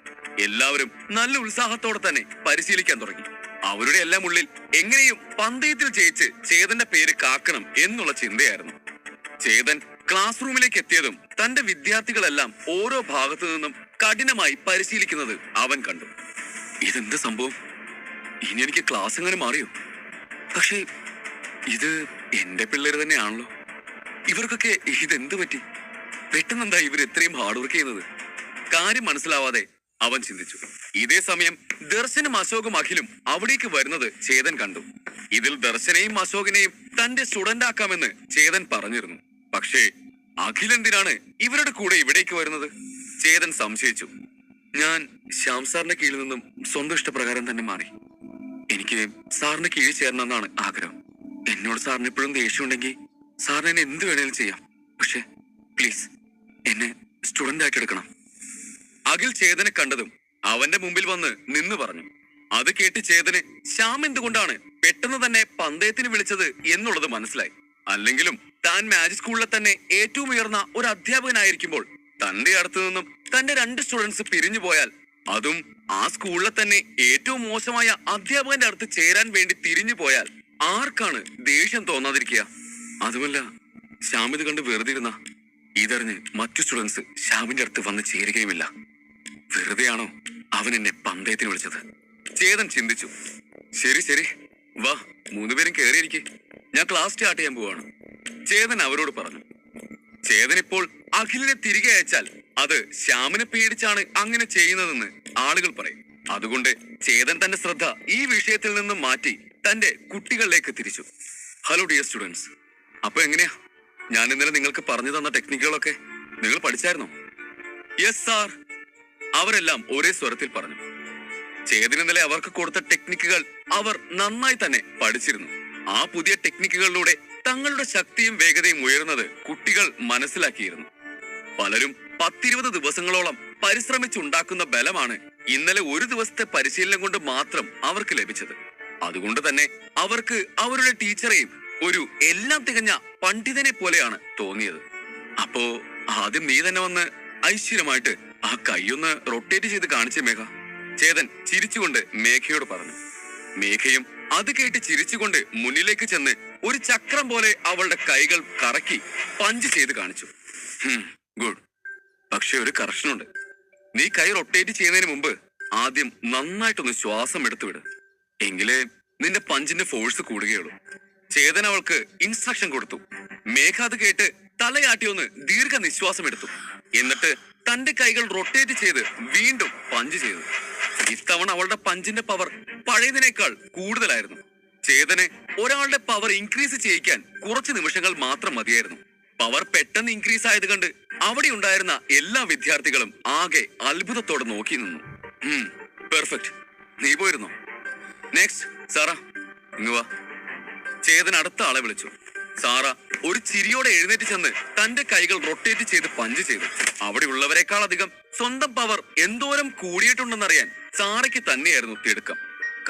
[SPEAKER 2] എല്ലാവരും നല്ല ഉത്സാഹത്തോടെ തന്നെ പരിശീലിക്കാൻ തുടങ്ങി. അവരുടെ എല്ലാം ഉള്ളിൽ എങ്ങനെയും പന്തയത്തിൽ ജയിച്ച് ചേതന്റെ പേര് കാക്കണം എന്നുള്ള ചിന്തയായിരുന്നു. ചേതൻ ക്ലാസ് റൂമിലേക്ക് എത്തിയതും തന്റെ വിദ്യാർത്ഥികളെല്ലാം ഓരോ ഭാഗത്തു നിന്നും കഠിനമായി പരിശീലിക്കുന്നത് അവൻ കണ്ടു. ഇതെന്ത് സംഭവം? ഇനി എനിക്ക് ക്ലാസ് എങ്ങനെ മാറിയോ? പക്ഷേ ഇത് എന്റെ പിള്ളേര് തന്നെയാണല്ലോ. ഇവർക്കൊക്കെ ഇതെന്ത് പറ്റി? പെട്ടെന്നെന്താ ഇവർ ഇത്രയും ഹാർഡ് വർക്ക് ചെയ്യുന്നത്? കാര്യം മനസ്സിലാവാതെ അവൻ ചിന്തിച്ചു. ഇതേ സമയം ദർശനും അശോകും അഖിലും അവിടേക്ക് വരുന്നത് ചേതൻ കണ്ടു. ഇതിൽ ദർശനെയും അശോകിനെയും തന്റെ സ്റ്റുഡന്റ് ആക്കാമെന്ന് ചേതൻ പറഞ്ഞിരുന്നു. പക്ഷേ അഖിൽ എന്തിനാണ് ഇവരുടെ കൂടെ ഇവിടേക്ക് വരുന്നത്? ചേതൻ സംശയിച്ചു. ഞാൻ ശ്യാം സാറിന്റെ കീഴിൽ നിന്നും സ്വന്തം ഇഷ്ടപ്രകാരം തന്നെ മാറി. എനിക്ക് സാറിന്റെ കീഴിൽ ചേരണമെന്നാണ് ആഗ്രഹം. എന്നോട് സാറിന് എപ്പോഴും ദേഷ്യമുണ്ടെങ്കിൽ സാറിന് എന്നെ എന്ത് വേണേലും ചെയ്യാം. പക്ഷെ പ്ലീസ് എന്നെ സ്റ്റുഡന്റ് ആയിട്ട് എടുക്കണം. അഖിൽ ചേതനെ കണ്ടതും അവന്റെ മുമ്പിൽ വന്ന് നിന്ന് പറഞ്ഞു. അത് കേട്ട് ചേതന് ശ്യാം എന്തുകൊണ്ടാണ് പെട്ടെന്ന് തന്നെ പന്തയത്തിന് വിളിച്ചത് എന്നുള്ളത് മനസ്സിലായി. അല്ലെങ്കിലും താൻ മാജിക് സ്കൂളിലെ തന്നെ ഏറ്റവും ഉയർന്ന ഒരു അധ്യാപകനായിരിക്കുമ്പോൾ തന്റെ അടുത്ത് നിന്നും തന്റെ 2 സ്റ്റുഡൻസ് പിരിഞ്ഞു പോയാൽ, അതും ആ സ്കൂളിലെ തന്നെ ഏറ്റവും മോശമായ അധ്യാപകന്റെ അടുത്ത് ചേരാൻ വേണ്ടി തിരിഞ്ഞു പോയാൽ ആർക്കാണ് ദേഷ്യം തോന്നാതിരിക്കുക? അതുമല്ല, ശ്യാം ഇത് കണ്ട് വെറുതെ ഇരുന്ന ഇതറിഞ്ഞ് മറ്റു സ്റ്റുഡൻസ് ശ്യാമിന്റെ അടുത്ത് വന്ന് ചേരുകയുമില്ല. വെറുതെയാണോ അവൻ എന്നെ പന്തയത്തിന് വിളിച്ചത്? ചേതൻ ചിന്തിച്ചു. ശരി ശരി, വാ 3 പേരും കയറിയിരിക്കെ, ഞാൻ ക്ലാസ് സ്റ്റാർട്ട് ചെയ്യാൻ പോവാണ്, ചേതൻ അവരോട് പറഞ്ഞു. ചേതൻ ഇപ്പോൾ അഖിലിനെ തിരികെ അയച്ചാൽ അത് ശ്യാമിനെ പേടിച്ചാണ് അങ്ങനെ ചെയ്യുന്നതെന്ന് ആളുകൾ പറയും. അതുകൊണ്ട് ചേതൻ തന്റെ ശ്രദ്ധ ഈ വിഷയത്തിൽ നിന്നും മാറ്റി തന്റെ കുട്ടികളിലേക്ക് തിരിച്ചു. ഹലോ ഡിയർ സ്റ്റുഡൻസ്, അപ്പൊ എങ്ങനെയാ ഞാൻ ഇന്നലെ നിങ്ങൾക്ക് പറഞ്ഞു തന്ന ടെക്നിക്കുകളൊക്കെ നിങ്ങൾ പഠിച്ചായിരുന്നോ? യെസ് സാർ, അവരെല്ലാം ഒരേ സ്വരത്തിൽ പറഞ്ഞു. ചേതൻ ഇന്നലെ അവർക്ക് കൊടുത്ത ടെക്നിക്കുകൾ അവർ നന്നായി തന്നെ പഠിച്ചിരുന്നു. ആ പുതിയ ടെക്നിക്കുകളിലൂടെ തങ്ങളുടെ ശക്തിയും വേഗതയും ഉയർന്നത് കുട്ടികൾ മനസ്സിലാക്കിയിരുന്നു. പലരും 10-20 ദിവസങ്ങളോളം പരിശ്രമിച്ചുണ്ടാക്കുന്ന ബലമാണ് ഇന്നലെ ഒരു ദിവസത്തെ പരിശീലനം കൊണ്ട് മാത്രം അവർക്ക് ലഭിച്ചത്. അതുകൊണ്ട് തന്നെ അവർക്ക് അവരുടെ ടീച്ചറെയും ഒരു എല്ലാം തികഞ്ഞ പണ്ഡിതനെ പോലെയാണ് തോന്നിയത്. അപ്പോ ആദ്യം നീ തന്നെ വന്ന് ഐശ്വര്യമായിട്ട് ആ കൈയൊന്ന് റൊട്ടേറ്റ് ചെയ്ത് കാണിച്ചേ മേഘ, ചേതൻ ചിരിച്ചുകൊണ്ട് മേഘയോട് പറഞ്ഞു. മേഘയും അത് കേട്ട് ചിരിച്ചുകൊണ്ട് മുന്നിലേക്ക് ചെന്ന് ഒരു ചക്രം പോലെ അവളുടെ കൈകൾ കറക്കി പഞ്ച് ചെയ്ത് കാണിച്ചു. ഗുഡ്. പക്ഷെ ഒരു കറക്ഷനുണ്ട്. നീ കൈ റൊട്ടേറ്റ് ചെയ്യുന്നതിന് മുമ്പ് ആദ്യം നന്നായിട്ടൊന്ന് ശ്വാസം എടുത്തു വിട്. എങ്കിലേ നിന്റെ പഞ്ചിന്റെ ഫോഴ്സ് കൂടുകയുള്ളൂ. ചേതൻ അവൾക്ക് ഇൻസ്ട്രക്ഷൻ കൊടുത്തു. മേഘ അത് കേട്ട് തലയാട്ടി ഒന്ന് ദീർഘ നിശ്വാസം എടുത്തു. എന്നിട്ട് തന്റെ കൈകൾ റൊട്ടേറ്റ് ചെയ്ത് വീണ്ടും പഞ്ച് ചെയ്തു. ഇത്തവണ അവളുടെ പഞ്ചിന്റെ പവർ പഴയതിനേക്കാൾ കൂടുതലായിരുന്നു. ചേതന് ഒരാളുടെ പവർ ഇൻക്രീസ് ചെയ്യിക്കാൻ കുറച്ച് നിമിഷങ്ങൾ മാത്രം മതിയായിരുന്നു. പവർ പെട്ടെന്ന് ഇൻക്രീസ് ആയത് കണ്ട് അവിടെ ഉണ്ടായിരുന്ന എല്ലാ വിദ്യാർത്ഥികളും ആകെ അത്ഭുതത്തോടെ നോക്കി നിന്നു. പെർഫെക്റ്റ്. നീ പോയിരുന്നോ? നെക്സ്റ്റ് സാറാ, ഇങ്ങ് വാ. ചേതൻ അടുത്ത ആളെ വിളിച്ചു. സാറ ഒരു ചിരിയോടെ എഴുന്നേറ്റ് ചെന്ന് തന്റെ കൈകൾ റൊട്ടേറ്റ് ചെയ്ത് പഞ്ച് ചെയ്തു. അവിടെ ഉള്ളവരെക്കാൾ അധികം സ്വന്തം പവർ എന്തോരം കൂടിയിട്ടുണ്ടെന്നറിയാൻ സാറയ്ക്ക് തന്നെയായിരുന്നു തിടുക്കം.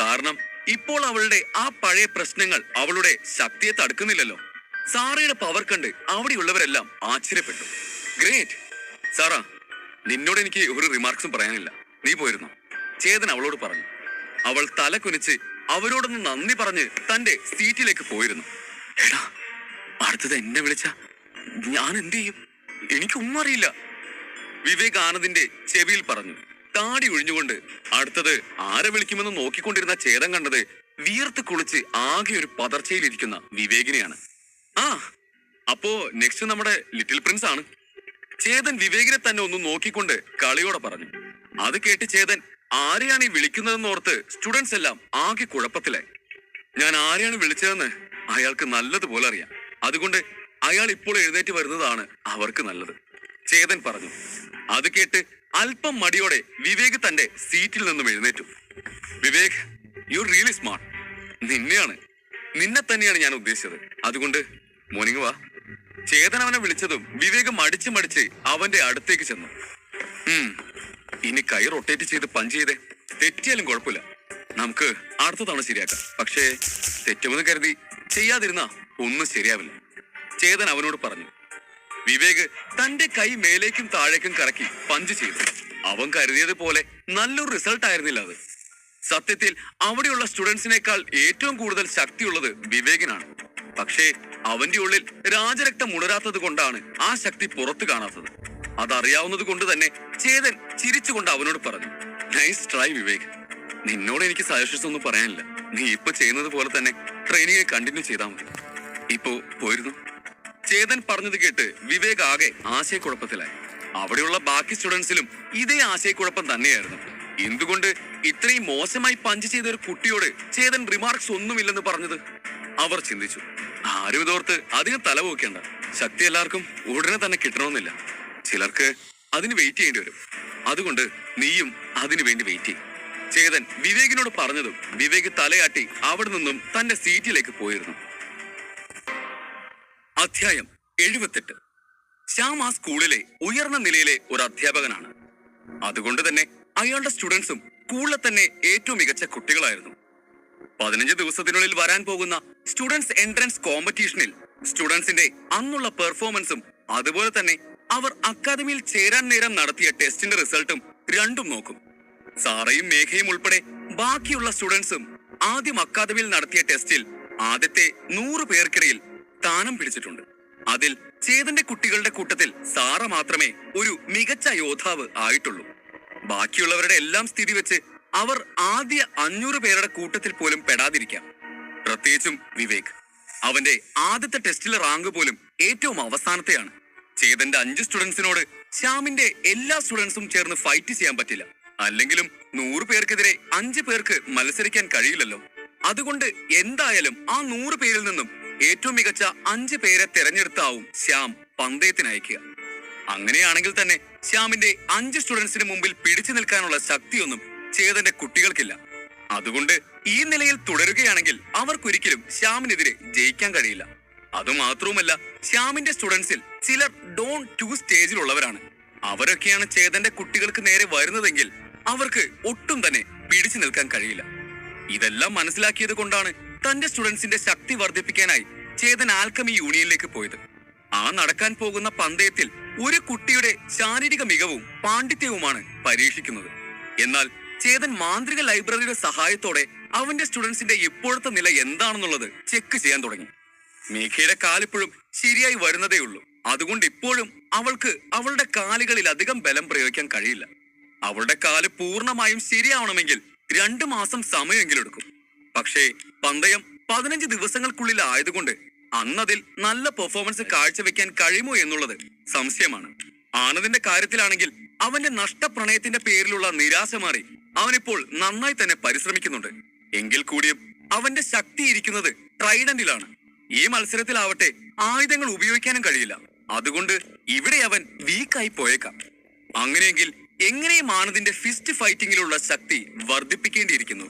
[SPEAKER 2] കാരണം ഇപ്പോൾ അവളുടെ ആ പഴയ പ്രശ്നങ്ങൾ അവളുടെ ശക്തിയെ തടുക്കുന്നില്ലല്ലോ. സാറയുടെ പവർ കണ്ട് അവിടെയുള്ളവരെല്ലാം ആശ്ചര്യപ്പെട്ടു. ഗ്രേറ്റ്. സാറ, നിന്നോട് എനിക്ക് ഒരു റിമാർക്സും പറയാനില്ല. നീ പോയിരുന്നു, ചേതൻ അവളോട് പറഞ്ഞു. അവൾ തല കുനിച്ച് അവരോടൊന്ന് നന്ദി പറഞ്ഞ് തന്റെ സീറ്റിലേക്ക് പോയിരുന്നു. എടാ, അടുത്തത് എന്നെ വിളിച്ച ഞാൻ എന്ത് ചെയ്യും? എനിക്കൊന്നും അറിയില്ല, വിവേക് ആനന്ദിന്റെ ചെവിയിൽ പറഞ്ഞു. താടി ഒഴിഞ്ഞുകൊണ്ട് അടുത്തത് ആരെ വിളിക്കുമെന്ന് നോക്കിക്കൊണ്ടിരുന്ന ചേതൻ കണ്ടത് വിയർത്ത് കുളിച്ച് ആകെ ഒരു പതർച്ചയിലിരിക്കുന്ന വിവേകിനെയാണ്. ആ, അപ്പോ നെക്സ്റ്റ് നമ്മുടെ ലിറ്റിൽ പ്രിൻസ് ആണ്. ചേതൻ വിവേകിനെ തന്നെ ഒന്ന് നോക്കിക്കൊണ്ട് കളിയോടെ പറഞ്ഞു. അത് കേട്ട് ചേതൻ ആരെയാണ് ഈ വിളിക്കുന്നതെന്ന് ഓർത്ത് സ്റ്റുഡൻസ് എല്ലാം ആകെ കുഴപ്പത്തിലായി. ഞാൻ ആരെയാണ് വിളിച്ചതെന്ന് അയാൾക്ക് നല്ലതുപോലെ അറിയാം. അതുകൊണ്ട് അയാൾ ഇപ്പോൾ എഴുന്നേറ്റ് വരുന്നതാണ് അവർക്ക് നല്ലത്, ചേതൻ പറഞ്ഞു. അത് കേട്ട് അല്പം മടിയോടെ വിവേക് തന്റെ സീറ്റിൽ നിന്നും എഴുന്നേറ്റു. Vivek, you really smart. നിന്നെ തന്നെയാണ് ഞാൻ ഉദ്ദേശിച്ചത്. അതുകൊണ്ട് മോർണിംഗ് വാ. ചേതൻ അവനെ വിളിച്ചതും വിവേക് മടിച്ച് അവന്റെ അടുത്തേക്ക് ചെന്നു. ഇനി കൈ റൊട്ടേറ്റ് ചെയ്ത് പഞ്ച് ചെയ്തേ. തെറ്റിയാലും കുഴപ്പമില്ല, നമുക്ക് അടുത്ത തവണ ശരിയാക്കാം. പക്ഷേ തെറ്റുമെന്ന് കരുതി ചെയ്യാതിരുന്നാ ഒന്നും ശരിയാവില്ല, ചേതൻ അവനോട് പറഞ്ഞു. വിവേക് തന്റെ കൈ മേലേക്കും താഴേക്കും കറക്കി പഞ്ച് ചെയ്തു. അവൻ കരുതിയത് പോലെ നല്ലൊരു റിസൾട്ട് ആയിരുന്നില്ല അത്. സത്യത്തിൽ അവിടെയുള്ള സ്റ്റുഡൻസിനേക്കാൾ ഏറ്റവും കൂടുതൽ ശക്തിയുള്ളത് വിവേകിനാണ്. പക്ഷേ അവന്റെ ഉള്ളിൽ രാജരക്തം ഉണരാത്തത് കൊണ്ടാണ് ആ ശക്തി പുറത്തു കാണാത്തത്. അതറിയാവുന്നത് കൊണ്ട് തന്നെ ചേതൻ ചിരിച്ചുകൊണ്ട് അവനോട് പറഞ്ഞു, നൈസ് ട്രൈ വിവേക്. നിന്നോട് എനിക്ക് സജഷൻസ് ഒന്നും പറയാനില്ല. നീ ഇപ്പൊ ചെയ്യുന്നത് പോലെ തന്നെ ട്രെയിനിങ് കണ്ടിന്യൂ ചെയ്താൽ മതി. ഇപ്പോ പോയിരുന്നു. ചേതൻ പറഞ്ഞത് കേട്ട് വിവേക് ആകെ ആശയക്കുഴപ്പത്തിലായി. അവിടെയുള്ള ബാക്കി സ്റ്റുഡൻസിലും ഇതേ ആശയക്കുഴപ്പം തന്നെയായിരുന്നു. എന്തുകൊണ്ട് ഇത്രയും മോശമായി പഞ്ച് ചെയ്ത ഒരു കുട്ടിയോട് ചേതൻ റിമാർക്സ് ഒന്നുമില്ലെന്ന് പറഞ്ഞത്? അവർ ചിന്തിച്ചു. ആരും ഇതോർത്ത് അധികം തലപോക്കേണ്ട. ശക്തി എല്ലാവർക്കും ഉടനെ തന്നെ കിട്ടണമെന്നില്ല. ചിലർക്ക് അതിന് വെയിറ്റ് ചെയ്യേണ്ടി വരും. അതുകൊണ്ട് നീയും അതിനു വേണ്ടി വെയിറ്റ് ചെയ്യും. ചേതൻ വിവേകിനോട് പറഞ്ഞതും വിവേക് തലയാട്ടി അവിടെ നിന്നും തന്റെ സീറ്റിലേക്ക് പോയിരുന്നു. അധ്യായം 78. ശ്യാം ആ സ്കൂളിലെ ഉയർന്ന നിലയിലെ ഒരു അധ്യാപകനാണ്. അതുകൊണ്ട് തന്നെ അയാളുടെ സ്റ്റുഡൻസും സ്കൂളിലെ തന്നെ ഏറ്റവും മികച്ച കുട്ടികളായിരുന്നു. 15 ദിവസത്തിനുള്ളിൽ വരാൻ പോകുന്ന സ്റ്റുഡൻസ് എൻട്രൻസ് കോമ്പറ്റീഷനിൽ സ്റ്റുഡൻസിന്റെ അന്നുള്ള പെർഫോമൻസും അതുപോലെ തന്നെ അവർ അക്കാദമിയിൽ ചേരാൻ നേരം നടത്തിയ ടെസ്റ്റിന്റെ റിസൾട്ടും രണ്ടും നോക്കും. സാറയും മേഘയും ഉൾപ്പെടെ ബാക്കിയുള്ള സ്റ്റുഡൻസും ആദ്യം അക്കാദമിയിൽ നടത്തിയ ടെസ്റ്റിൽ ആദ്യത്തെ 100 പേർക്കിടയിൽ സ്ഥാനം പിടിച്ചിട്ടുണ്ട്. അതിൽ ചേതന്റെ കുട്ടികളുടെ കൂട്ടത്തിൽ സാറ മാത്രമേ ഒരു മികച്ച യോദ്ധാവ് ആയിട്ടുള്ളൂ. ബാക്കിയുള്ളവരുടെ എല്ലാം സ്ഥിതി വെച്ച് അവർ ആദ്യ 500 പേരുടെ കൂട്ടത്തിൽ പോലും പെടാതിരിക്കാം. പ്രത്യേകിച്ചും വിവേക്. അവന്റെ ആദ്യത്തെ ടെസ്റ്റിലെ റാങ്ക് പോലും ഏറ്റവും അവസാനത്തെയാണ്. ചേതന്റെ 5 സ്റ്റുഡൻസിനോട് ശ്യാമിന്റെ എല്ലാ സ്റ്റുഡൻസും ചേർന്ന് ഫൈറ്റ് ചെയ്യാൻ പറ്റില്ല. അല്ലെങ്കിലും 100 പേർക്കെതിരെ 5 പേർക്ക് മത്സരിക്കാൻ കഴിയില്ലല്ലോ. അതുകൊണ്ട് എന്തായാലും ആ 100 പേരിൽ നിന്നും ഏറ്റവും മികച്ച 5 പേരെ തെരഞ്ഞെടുത്താവും ശ്യാം പന്തയത്തിന് അയക്കുക. അങ്ങനെയാണെങ്കിൽ തന്നെ ശ്യാമിന്റെ 5 സ്റ്റുഡൻസിന് മുമ്പിൽ പിടിച്ചു നിൽക്കാനുള്ള ശക്തിയൊന്നും ചേതന്റെ കുട്ടികൾക്കില്ല. അതുകൊണ്ട് ഈ നിലയിൽ തുടരുകയാണെങ്കിൽ അവർക്കൊരിക്കലും ശ്യാമിനെതിരെ ജയിക്കാൻ കഴിയില്ല. അതുമാത്രവുമല്ല, ശ്യാമിന്റെ സ്റ്റുഡൻസിൽ ചിലർ ഡോൺ 2 സ്റ്റേജിലുള്ളവരാണ്. അവരൊക്കെയാണ് ചേതന്റെ കുട്ടികൾക്ക് നേരെ വരുന്നതെങ്കിൽ അവർക്ക് ഒട്ടും തന്നെ പിടിച്ചു നിൽക്കാൻ കഴിയില്ല. ഇതെല്ലാം മനസ്സിലാക്കിയത് കൊണ്ടാണ് തന്റെ സ്റ്റുഡൻസിന്റെ ശക്തി വർദ്ധിപ്പിക്കാനായി ചേതൻ ആൽക്കമി യൂണിയനിലേക്ക് പോയത്. ആ നടക്കാൻ പോകുന്ന പന്തയത്തിൽ ഒരു കുട്ടിയുടെ ശാരീരിക മികവും പാണ്ഡിത്യവുമാണ് പരീക്ഷിക്കുന്നത്. എന്നാൽ ചേതൻ മാന്ത്രിക ലൈബ്രറിയുടെ സഹായത്തോടെ അവന്റെ സ്റ്റുഡൻസിന്റെ ഇപ്പോഴത്തെ നില എന്താണെന്നുള്ളത് ചെക്ക് ചെയ്യാൻ തുടങ്ങി. മേഘയുടെ കാലിപ്പോഴും ശരിയായി വരുന്നതേ ഉള്ളൂ. അതുകൊണ്ട് ഇപ്പോഴും അവൾക്ക് അവളുടെ കാലുകളിൽ അധികം ബലം പ്രയോഗിക്കാൻ കഴിയില്ല. അവളുടെ കാല് പൂർണ്ണമായും ശരിയാവണമെങ്കിൽ 2 മാസം സമയമെങ്കിലും എടുക്കും. പക്ഷേ പന്തയം 15 ദിവസങ്ങൾക്കുള്ളിൽ ആയതുകൊണ്ട് അന്നതിൽ നല്ല പെർഫോമൻസ് കാഴ്ചവെക്കാൻ കഴിയുമോ എന്നുള്ളത് സംശയമാണ്. ആനന്ദിന്റെ കാര്യത്തിലാണെങ്കിൽ അവന്റെ നഷ്ടപ്രണയത്തിന്റെ പേരിലുള്ള നിരാശ മാറി അവനിപ്പോൾ നന്നായി തന്നെ പരിശ്രമിക്കുന്നുണ്ട്. എങ്കിൽ കൂടിയും അവന്റെ ശക്തി ഇരിക്കുന്നത് ട്രൈഡന്റിലാണ്. ഈ മത്സരത്തിലാവട്ടെ ആയുധങ്ങൾ ഉപയോഗിക്കാനും കഴിയില്ല. അതുകൊണ്ട് ഇവിടെ അവൻ വീക്കായി പോയേക്കാം. അങ്ങനെയെങ്കിൽ എങ്ങനെയും ആനന്ദിന്റെ ഫിസ്റ്റ് ഫൈറ്റിംഗിലുള്ള ശക്തി വർദ്ധിപ്പിക്കേണ്ടിയിരിക്കുന്നു.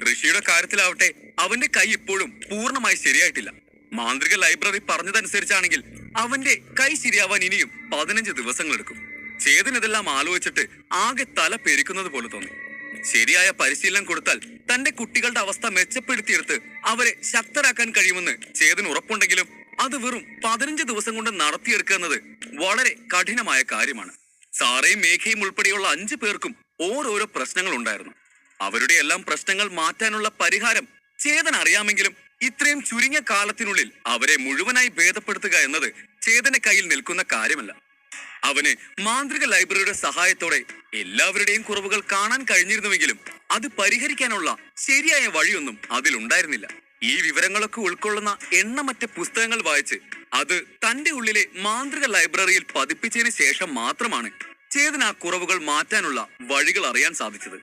[SPEAKER 2] ഋഷിയുടെ കാര്യത്തിലാവട്ടെ അവന്റെ കൈ ഇപ്പോഴും പൂർണ്ണമായി ശരിയായിട്ടില്ല. മാന്ത്രിക ലൈബ്രറി പറഞ്ഞതനുസരിച്ചാണെങ്കിൽ അവന്റെ കൈ ശരിയാവാൻ ഇനിയും 15 ദിവസങ്ങൾ എടുക്കും. ചേതൻ ഇതെല്ലാം ആലോചിച്ചിട്ട് ആകെ തല പെരുക്കുന്നത് പോലെ തോന്നി. ശരിയായ പരിശീലനം കൊടുത്താൽ തന്റെ കുട്ടികളുടെ അവസ്ഥ മെച്ചപ്പെടുത്തിയെടുത്ത് അവരെ ശക്തരാക്കാൻ കഴിയുമെന്ന് ചേതൻ ഉറപ്പുണ്ടെങ്കിലും അത് വെറും 15 ദിവസം കൊണ്ട് നടത്തിയെടുക്കുക എന്നത് വളരെ കഠിനമായ കാര്യമാണ്. സാറയും മേഘയും ഉൾപ്പെടെയുള്ള 5 പേർക്കും ഓരോരോ പ്രശ്നങ്ങൾ ഉണ്ടായിരുന്നു. അവരുടെ എല്ലാം പ്രശ്നങ്ങൾ മാറ്റാനുള്ള പരിഹാരം ചേതൻ അറിയാമെങ്കിലും ഇത്രയും ചുരുങ്ങിയ കാലത്തിനുള്ളിൽ അവരെ മുഴുവനായി ഭേദപ്പെടുത്തുക എന്നത് ചേതന്റെ കയ്യിൽ നിൽക്കുന്ന കാര്യമല്ല. അവന് മാന്ത്രിക ലൈബ്രറിയുടെ സഹായത്തോടെ എല്ലാവരുടെയും കുറവുകൾ കാണാൻ കഴിഞ്ഞിരുന്നുവെങ്കിലും അത് പരിഹരിക്കാനുള്ള ശരിയായ വഴിയൊന്നും അതിലുണ്ടായിരുന്നില്ല. ഈ വിവരങ്ങളൊക്കെ ഉൾക്കൊള്ളുന്ന എണ്ണമറ്റ പുസ്തകങ്ങൾ വായിച്ച് അത് തന്റെ ഉള്ളിലെ മാന്ത്രിക ലൈബ്രറിയിൽ പതിപ്പിച്ചതിന് ശേഷം മാത്രമാണ് ചേതൻ ആ കുറവുകൾ മാറ്റാനുള്ള വഴികൾ അറിയാൻ സാധിച്ചത്.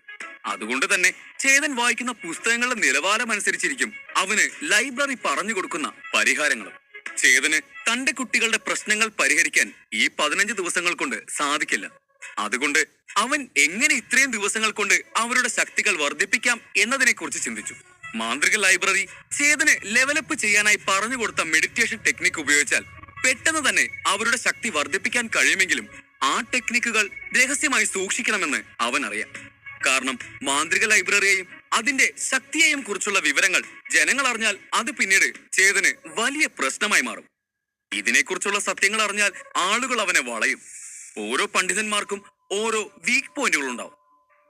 [SPEAKER 2] അതുകൊണ്ട് തന്നെ ചേതൻ വായിക്കുന്ന പുസ്തകങ്ങളുടെ നിലവാരം അനുസരിച്ചിരിക്കും അവന് ലൈബ്രറി പറഞ്ഞു കൊടുക്കുന്ന പരിഹാരങ്ങളും. ചേതന് തന്റെ കുട്ടികളുടെ പ്രശ്നങ്ങൾ പരിഹരിക്കാൻ ഈ 15 ദിവസങ്ങൾ കൊണ്ട് സാധിക്കില്ല. അതുകൊണ്ട് അവൻ എങ്ങനെ ഇത്രയും ദിവസങ്ങൾ കൊണ്ട് അവരുടെ ശക്തികൾ വർദ്ധിപ്പിക്കാം എന്നതിനെ കുറിച്ച് ചിന്തിച്ചു. മാന്ത്രിക ലൈബ്രറി ചേതന് ലെവലപ്പ് ചെയ്യാനായി പറഞ്ഞു കൊടുത്ത മെഡിറ്റേഷൻ ടെക്നിക്ക് ഉപയോഗിച്ചാൽ പെട്ടെന്ന് തന്നെ അവരുടെ ശക്തി വർദ്ധിപ്പിക്കാൻ കഴിയുമെങ്കിലും ആ ടെക്നിക്കുകൾ രഹസ്യമായി സൂക്ഷിക്കണമെന്ന് അവൻ അറിയാം. കാരണം മാന്ത്രിക ലൈബ്രറിയെയും അതിന്റെ ശക്തിയെയും കുറിച്ചുള്ള വിവരങ്ങൾ ജനങ്ങൾ അറിഞ്ഞാൽ അത് പിന്നീട് ചേതന് വലിയ പ്രശ്നമായി മാറും. ഇതിനെക്കുറിച്ചുള്ള സത്യങ്ങൾ അറിഞ്ഞാൽ ആളുകൾ അവനെ വളയും. ഓരോ പണ്ഡിതന്മാർക്കും ഓരോ വീക്ക് പോയിന്റുകൾ ഉണ്ടാവും.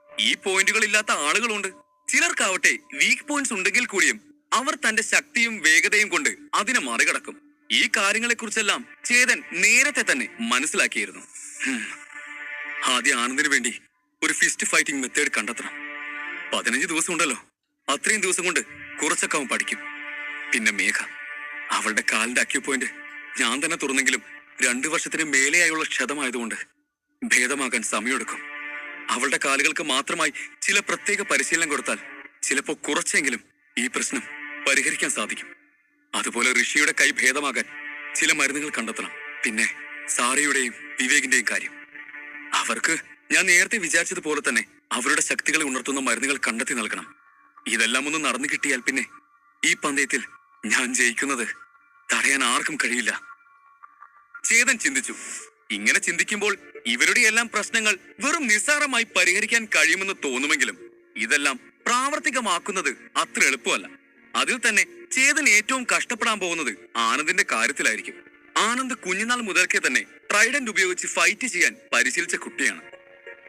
[SPEAKER 2] ഈ പോയിന്റുകൾ ഇല്ലാത്ത ആളുകളുണ്ട്. ചിലർക്കാവട്ടെ വീക്ക് പോയിന്റ്സ് ഉണ്ടെങ്കിൽ കൂടിയും അവർ തന്റെ ശക്തിയും വേഗതയും കൊണ്ട് അതിനെ മറികടക്കും. ഈ കാര്യങ്ങളെ കുറിച്ചെല്ലാം ചേതൻ നേരത്തെ തന്നെ മനസ്സിലാക്കിയിരുന്നു. ആദ്യം ആനന്ദിന് വേണ്ടി ഒരു ഫിസ്റ്റ് ഫൈറ്റിംഗ് മെത്തേഡ് കണ്ടെത്തണം. 15 ദിവസം ഉണ്ടല്ലോ, അത്രയും ദിവസം കൊണ്ട് കുറച്ചൊക്കെ അവൻ പഠിക്കും. പിന്നെ മേഘ, അവളുടെ കാലിന്റെ അക്യൂ പോയിന്റ് ഞാൻ തന്നെ തുറന്നെങ്കിലും 2 വർഷത്തിന് മേലെയായുള്ള ക്ഷതമായതുകൊണ്ട് ഭേദമാകാൻ സമയമെടുക്കും. അവളുടെ കാലുകൾക്ക് മാത്രമായി ചില പ്രത്യേക പരിശീലനം കൊടുത്താൽ ചിലപ്പോൾ കുറച്ചെങ്കിലും ഈ പ്രശ്നം പരിഹരിക്കാൻ സാധിക്കും. അതുപോലെ ഋഷിയുടെ കൈ ഭേദമാകാൻ ചില മരുന്നുകൾ കണ്ടെത്തണം. പിന്നെ സാറയുടെയും വിവേകിന്റെയും കാര്യം, അവർക്ക് ഞാൻ നേരത്തെ വിചാരിച്ചതുപോലെ തന്നെ അവരുടെ ശക്തികളെ ഉണർത്തുന്ന മരുന്നുകൾ കണ്ടെത്തി നൽകണം. ഇതെല്ലാം ഒന്ന് നടന്നു കിട്ടിയാൽ പിന്നെ ഈ പന്തയത്തിൽ ഞാൻ ജയിക്കുന്നത് തടയാൻ ആർക്കും കഴിയില്ല. ചേതൻ ചിന്തിച്ചു. ഇങ്ങനെ ചിന്തിക്കുമ്പോൾ ഇവരുടെ എല്ലാം പ്രശ്നങ്ങൾ വെറും നിസ്സാരമായി പരിഹരിക്കാൻ കഴിയുമെന്ന് തോന്നുമെങ്കിലും ഇതെല്ലാം പ്രാവർത്തികമാക്കുന്നത് അത്ര എളുപ്പമല്ല. അതിൽ തന്നെ ചേതൻ ഏറ്റവും കഷ്ടപ്പെടാൻ പോകുന്നത് ആനന്ദിന്റെ കാര്യത്തിലായിരിക്കും. ആനന്ദ് കുഞ്ഞുനാൾ മുതൽക്കേ തന്നെ ട്രൈഡന്റ് ഉപയോഗിച്ച് ഫൈറ്റ് ചെയ്യാൻ പരിശീലിച്ച കുട്ടിയാണ്.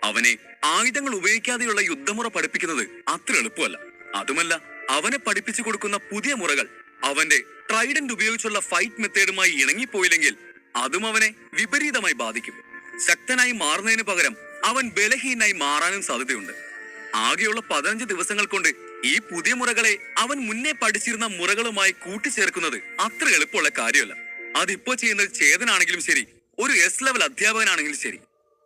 [SPEAKER 2] അവനെ ആയുധങ്ങൾ ഉപയോഗിക്കാതെയുള്ള യുദ്ധമുറ പഠിപ്പിക്കുന്നത് അത്ര എളുപ്പമല്ല. അതുമല്ല, അവനെ പഠിപ്പിച്ചു കൊടുക്കുന്ന പുതിയ മുറകൾ അവന്റെ ട്രൈഡന്റ് ഉപയോഗിച്ചുള്ള ഫൈറ്റ് മെത്തേഡുമായി ഇണങ്ങിപ്പോയില്ലെങ്കിൽ അതും അവനെ വിപരീതമായി ബാധിക്കും. ശക്തനായി മാറുന്നതിന് പകരം അവൻ ബലഹീനായി മാറാനും സാധ്യതയുണ്ട്. ആകെയുള്ള 15 ദിവസങ്ങൾ കൊണ്ട് ഈ പുതിയ മുറകളെ അവൻ മുന്നേ പഠിച്ചിരുന്ന മുറകളുമായി കൂട്ടിച്ചേർക്കുന്നത് അത്ര എളുപ്പമുള്ള കാര്യമല്ല. അതിപ്പോ ചെയ്യുന്നത് ചേതനാണെങ്കിലും ശരി, ഒരു എസ് ലെവൽ അധ്യാപകനാണെങ്കിലും ശരി.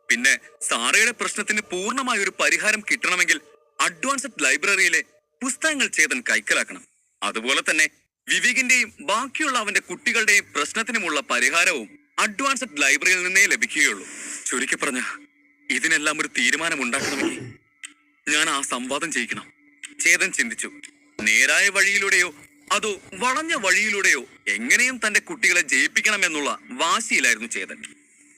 [SPEAKER 2] പിന്നെ സാറയുടെ പ്രശ്നത്തിന് പൂർണ്ണമായ ഒരു പരിഹാരം കിട്ടണമെങ്കിൽ അഡ്വാൻസ്ഡ് ലൈബ്രറിയിലെ പുസ്തകങ്ങൾ ചേതൻ കൈക്കലാക്കണം. അതുപോലെ തന്നെ വിവേകിന്റെയും ബാക്കിയുള്ള അവന്റെ കുട്ടികളുടെയും പ്രശ്നത്തിനുമുള്ള പരിഹാരവും അഡ്വാൻസ്ഡ് ലൈബ്രറിയിൽ നിന്നേ ലഭിക്കുകയുള്ളൂ. ചുരുക്കി പറഞ്ഞ ഇതിനെല്ലാം ഒരു തീരുമാനം ഉണ്ടാക്കണമെങ്കിൽ ഞാൻ ആ സംവാദം ചെയ്യിക്കണം. ചേതൻ ചിന്തിച്ചു. നേരായ വഴിയിലൂടെയോ അതോ വളഞ്ഞ വഴിയിലൂടെയോ എങ്ങനെയും തന്റെ കുട്ടികളെ ജയിപ്പിക്കണമെന്നുള്ള വാശിയിലായിരുന്നു ചേതൻ.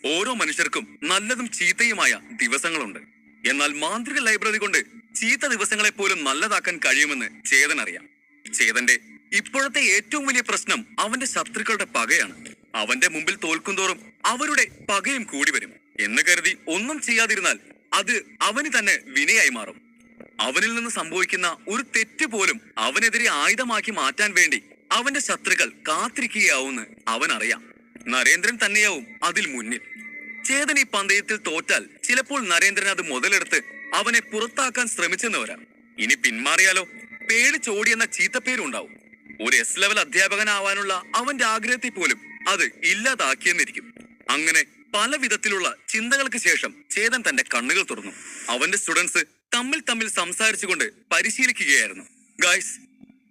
[SPEAKER 2] ഓരോ മനുഷ്യർക്കും നല്ലതും ചീത്തയുമായ ദിവസങ്ങളുണ്ട്. എന്നാൽ മാന്ത്രിക ലൈബ്രറി കൊണ്ട് ചീത്ത ദിവസങ്ങളെ പോലും നല്ലതാക്കാൻ കഴിയുമെന്ന് ചേതൻ അറിയാം. ചേതന്റെ ഇപ്പോഴത്തെ ഏറ്റവും വലിയ പ്രശ്നം അവന്റെ ശത്രുക്കളുടെ പകയാണ്. അവന്റെ മുമ്പിൽ തോൽക്കുന്തോറും അവരുടെ പകയും കൂടി വരും എന്ന് കരുതി ഒന്നും ചെയ്യാതിരുന്നാൽ അത് അവന് തന്നെ വിനയായി മാറും. അവനിൽ നിന്ന് സംഭവിക്കുന്ന ഒരു തെറ്റ് പോലും അവനെതിരെ ആയുധമാക്കി മാറ്റാൻ വേണ്ടി അവന്റെ ശത്രുക്കൾ കാത്തിരിക്കുകയാവുമെന്ന് അവൻ അറിയാം. നരേന്ദ്രൻ തന്നെയാവും അതിൽ മുന്നിൽ. ചേതൻ ഈ പന്തയത്തിൽ തോറ്റാൽ ചിലപ്പോൾ നരേന്ദ്രൻ അത് മുതലെടുത്ത് അവനെ പുറത്താക്കാൻ ശ്രമിച്ചെന്ന് വരാം. ഇനി പിന്മാറിയാലോ പേടിച്ചോടിയെന്ന ചീത്തപ്പേരുണ്ടാവും. ഒരു എസ് ലെവൽ അധ്യാപകനാവാനുള്ള അവന്റെ ആഗ്രഹത്തെ പോലും അത് ഇല്ലാതാക്കിയെന്നിരിക്കും. അങ്ങനെ പല വിധത്തിലുള്ള ചിന്തകൾക്ക് ശേഷം ചേതൻ തന്റെ കണ്ണുകൾ തുറന്നു. അവന്റെ സ്റ്റുഡൻസ് തമ്മിൽ സംസാരിച്ചുകൊണ്ട് പരിശീലിക്കുകയായിരുന്നു. ഗായ്സ്,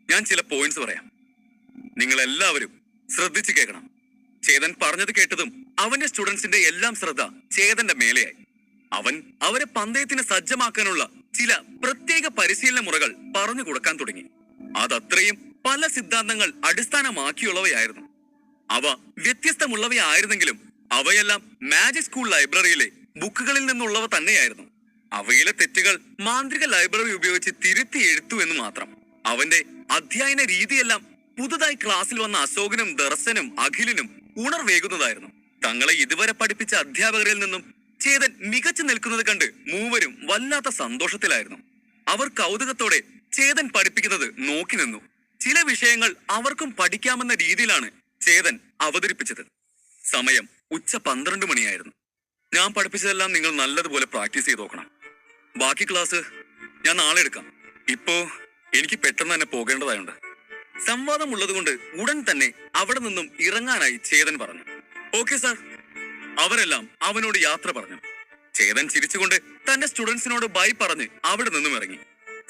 [SPEAKER 2] ഞാൻ ചില പോയിന്റ്സ് പറയാം, നിങ്ങൾ എല്ലാവരും ശ്രദ്ധിച്ചു കേൾക്കണം. ചേതൻ പറഞ്ഞത് കേട്ടതും അവന്റെ സ്റ്റുഡൻസിന്റെ എല്ലാം ശ്രദ്ധ ചേതന്റെ മേലെയായി. അവൻ അവരെ പന്തയത്തിന് സജ്ജമാക്കാനുള്ള ചില പ്രത്യേക പരിശീലന മുറകൾ പറഞ്ഞു കൊടുക്കാൻ തുടങ്ങി. അതത്രയും പല സിദ്ധാന്തങ്ങൾ അടിസ്ഥാനമാക്കിയുള്ളവയായിരുന്നു. അവ വ്യത്യസ്തമുള്ളവയായിരുന്നെങ്കിലും അവയെല്ലാം മാജിക് സ്കൂൾ ലൈബ്രറിയിലെ ബുക്കുകളിൽ നിന്നുള്ളവ തന്നെയായിരുന്നു. അവയിലെ തെറ്റുകൾ മാന്ത്രിക ലൈബ്രറി ഉപയോഗിച്ച് തിരുത്തി എഴുത്തു എന്ന് മാത്രം. അവന്റെ അധ്യയന രീതിയെല്ലാം പുതുതായി ക്ലാസ്സിൽ വന്ന അശോകനും ദർശനും അഖിലിനും ഉണർവേകുന്നതായിരുന്നു. തങ്ങളെ ഇതുവരെ പഠിപ്പിച്ച അധ്യാപകരിൽ നിന്നും ചേതൻ മികച്ചു നിൽക്കുന്നത് കണ്ട് മൂവരും വല്ലാത്ത സന്തോഷത്തിലായിരുന്നു. അവർ കൗതുകത്തോടെ ചേതൻ പഠിപ്പിക്കുന്നത് നോക്കി നിന്നു. ചില വിഷയങ്ങൾ അവർക്കും പഠിക്കാമെന്ന രീതിയിലാണ് ചേതൻ അവതരിപ്പിച്ചത്. സമയം ഉച്ച 12 മണിയായിരുന്നു. ഞാൻ പഠിപ്പിച്ചതെല്ലാം നിങ്ങൾ നല്ലതുപോലെ പ്രാക്ടീസ് ചെയ്ത് നോക്കണം. ബാക്കി ക്ലാസ് ഞാൻ നാളെ എടുക്കാം. ഇപ്പോ എനിക്ക് പെട്ടെന്ന് തന്നെ പോകേണ്ടതായുണ്ട്. സംവാദം ഉള്ളതുകൊണ്ട് ഉടൻ തന്നെ അവിടെ നിന്നും ഇറങ്ങാനായി ചേതൻ പറഞ്ഞു. Okay sir. അവരെല്ലാം അവനോട് യാത്ര പറഞ്ഞു. ചേതൻ ചിരിച്ചുകൊണ്ട് തന്റെ സ്റ്റുഡൻസിനോട് ബൈ പറഞ്ഞ് അവിടെ നിന്നും ഇറങ്ങി.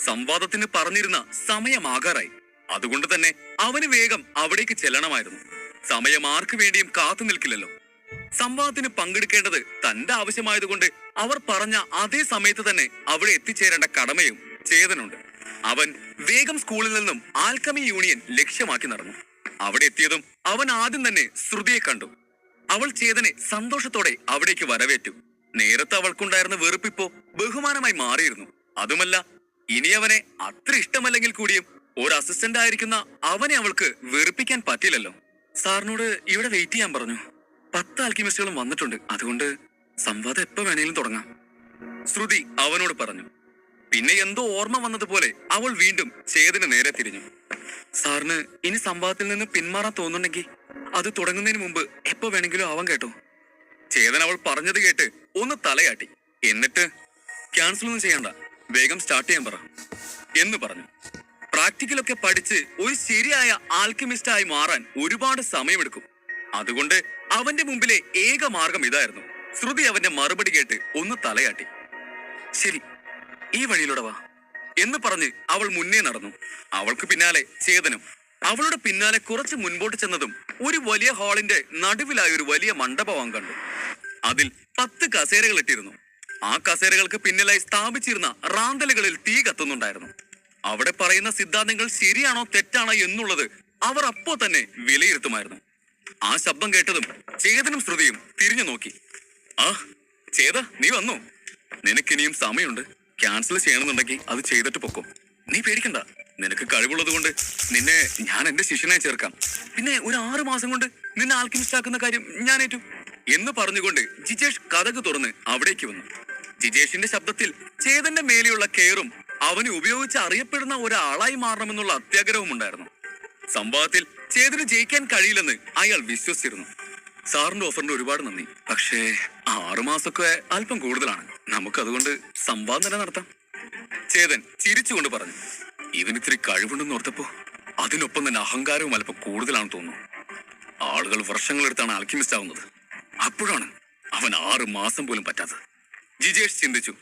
[SPEAKER 2] സംവാദത്തിന് പറഞ്ഞിരുന്ന സമയമാകാറായി. അതുകൊണ്ട് തന്നെ അവന് വേഗം അവിടേക്ക് ചെല്ലണമായിരുന്നു. സമയം ആർക്കു വേണ്ടിയും കാത്തു നിൽക്കില്ലല്ലോ. സംവാദത്തിന് പങ്കെടുക്കേണ്ടത് തന്റെ ആവശ്യമായതുകൊണ്ട് അവർ പറഞ്ഞ അതേ സമയത്ത് തന്നെ അവിടെ എത്തിച്ചേരേണ്ട കടമയും ചേതനുണ്ട്. അവൻ വേഗം സ്കൂളിൽ നിന്നും ആൽക്കമി യൂണിയൻ ലക്ഷ്യമാക്കി നടന്നു. അവിടെ എത്തിയതും അവൻ ആദ്യം തന്നെ ശ്രുതിയെ കണ്ടു. അവൾ ചേതനെ സന്തോഷത്തോടെ അവിടേക്ക് വരവേറ്റു. നേരത്തെ അവൾക്കുണ്ടായിരുന്ന വെറുപ്പിപ്പോ ബഹുമാനമായി മാറിയിരുന്നു. അതുമല്ല, ഇനി അവനെ അത്ര ഇഷ്ടമല്ലെങ്കിൽ കൂടിയും ഒരു അസിസ്റ്റന്റ് ആയിരിക്കുന്ന അവനെ അവൾക്ക് വെറുപ്പിക്കാൻ പറ്റില്ലല്ലോ. സാറിനോട് ഇവിടെ വെയിറ്റ് ചെയ്യാൻ പറഞ്ഞു. 10 ആൽക്കിമിസ്റ്റുകളും വന്നിട്ടുണ്ട്. അതുകൊണ്ട് സംവാദം എപ്പോ വേണേലും തുടങ്ങാം, ശ്രുതി അവനോട് പറഞ്ഞു. പിന്നെ എന്തോ ഓർമ്മ വന്നതുപോലെ അവൾ വീണ്ടും ചേതന് നേരെ തിരിഞ്ഞു. സാറിന് ഇനി സംവാദത്തിൽ നിന്ന് പിന്മാറാൻ തോന്നുന്നുണ്ടെങ്കിൽ അത് തുടങ്ങുന്നതിന് മുമ്പ് എപ്പോ വേണമെങ്കിലും ആവാൻ കേട്ടോ. ചേതൻ അവൾ പറഞ്ഞത് കേട്ട് ഒന്ന് തലയാട്ടി. എന്നിട്ട് ക്യാൻസൽ ഒന്നും ചെയ്യണ്ട, വേഗം സ്റ്റാർട്ട് ചെയ്യാൻ പറ എന്ന് പറഞ്ഞു. പ്രാക്ടിക്കലൊക്കെ പഠിച്ച് ഒരു ശരിയായ ആൽക്കമിസ്റ്റായി മാറാൻ ഒരുപാട് സമയമെടുക്കും. അതുകൊണ്ട് അവന്റെ മുമ്പിലെ ഏക മാർഗം ഇതായിരുന്നു. ശ്രുതി അവന്റെ മറുപടി കേട്ട് ഒന്ന് തലയാട്ടി. ശരി, ഈ വഴിയിലൂടെ വാ എന്ന് പറഞ്ഞ് അവൾ മുന്നേ നടന്നു. അവൾക്ക് പിന്നാലെ ചേതനും. അവളുടെ പിന്നാലെ കുറച്ച് മുൻപോട്ട് ചെന്നതും ഒരു വലിയ ഹാളിന്റെ നടുവിലായ ഒരു വലിയ മണ്ഡപം കണ്ടു. അതിൽ 10 കസേരകൾ ഇട്ടിരുന്നു. ആ കസേരകൾക്ക് പിന്നിലായി സ്ഥാപിച്ചിരുന്ന റാന്തലുകളിൽ തീ കത്തുന്നുണ്ടായിരുന്നു. അവിടെ പറയുന്ന സിദ്ധാന്തങ്ങൾ ശരിയാണോ തെറ്റാണോ എന്നുള്ളത് അവർ അപ്പോ തന്നെ വിലയിരുത്തുമായിരുന്നു. ആ ശബ്ദം കേട്ടതും ചേതനും ശ്രുതിയും തിരിഞ്ഞു നോക്കി. ആ ചേത, നീ വന്നോ? നിനക്കിനിയും സമയമുണ്ട്. ക്യാൻസൽ ചെയ്യണമെന്നുണ്ടെങ്കിൽ അത് ചെയ്തിട്ട് പൊക്കോ. നീ പേടിക്കണ്ട, നിനക്ക് കഴിവുള്ളത് കൊണ്ട് നിന്നെ ഞാൻ എന്റെ ശിഷ്യനായി ചേർക്കാം. പിന്നെ ഒരു 6 മാസം കൊണ്ട് നിന്നെ ആൽക്കിമിസ്റ്റ് ആക്കുന്ന കാര്യം ഞാൻ ഏറ്റു എന്ന് പറഞ്ഞുകൊണ്ട് ജിജേഷ് കതക് തുറന്ന് അവിടേക്ക് വന്നു. ജിജേഷിന്റെ ശബ്ദത്തിൽ ചേതന്റെ മേലെയുള്ള കെയറും അവന് ഉപയോഗിച്ച് അറിയപ്പെടുന്ന ഒരാളായി മാറണമെന്നുള്ള അത്യാഗ്രഹവും ഉണ്ടായിരുന്നു. സംഭവത്തിൽ ചേതന് ജയിക്കാൻ കഴിയില്ലെന്ന് അയാൾ വിശ്വസിച്ചിരുന്നു. സാറിന്റെ ഓഫറിന് ഒരുപാട് നന്ദി. പക്ഷേ 6 മാസമൊക്കെ അല്പം കൂടുതലാണ്. നമുക്കതുകൊണ്ട് സംവാദം തന്നെ നടത്താം. ചേതൻ ചിരിച്ചുകൊണ്ട് പറഞ്ഞു. ഇവനിത്തിരി കഴിവുണ്ടെന്ന് ഓർത്തപ്പോ അതിനൊപ്പം തന്നെ അഹങ്കാരവും അല്പം കൂടുതലാണെന്ന് തോന്നുന്നു. ആളുകൾ വർഷങ്ങളെടുത്താണ് ആൽക്കിമിസ്റ്റ് ആവുന്നത്. അപ്പോഴാണ് അവൻ 6 മാസം പോലും പറ്റാത്തത്. ജിജേഷ് ചിന്തിച്ചു.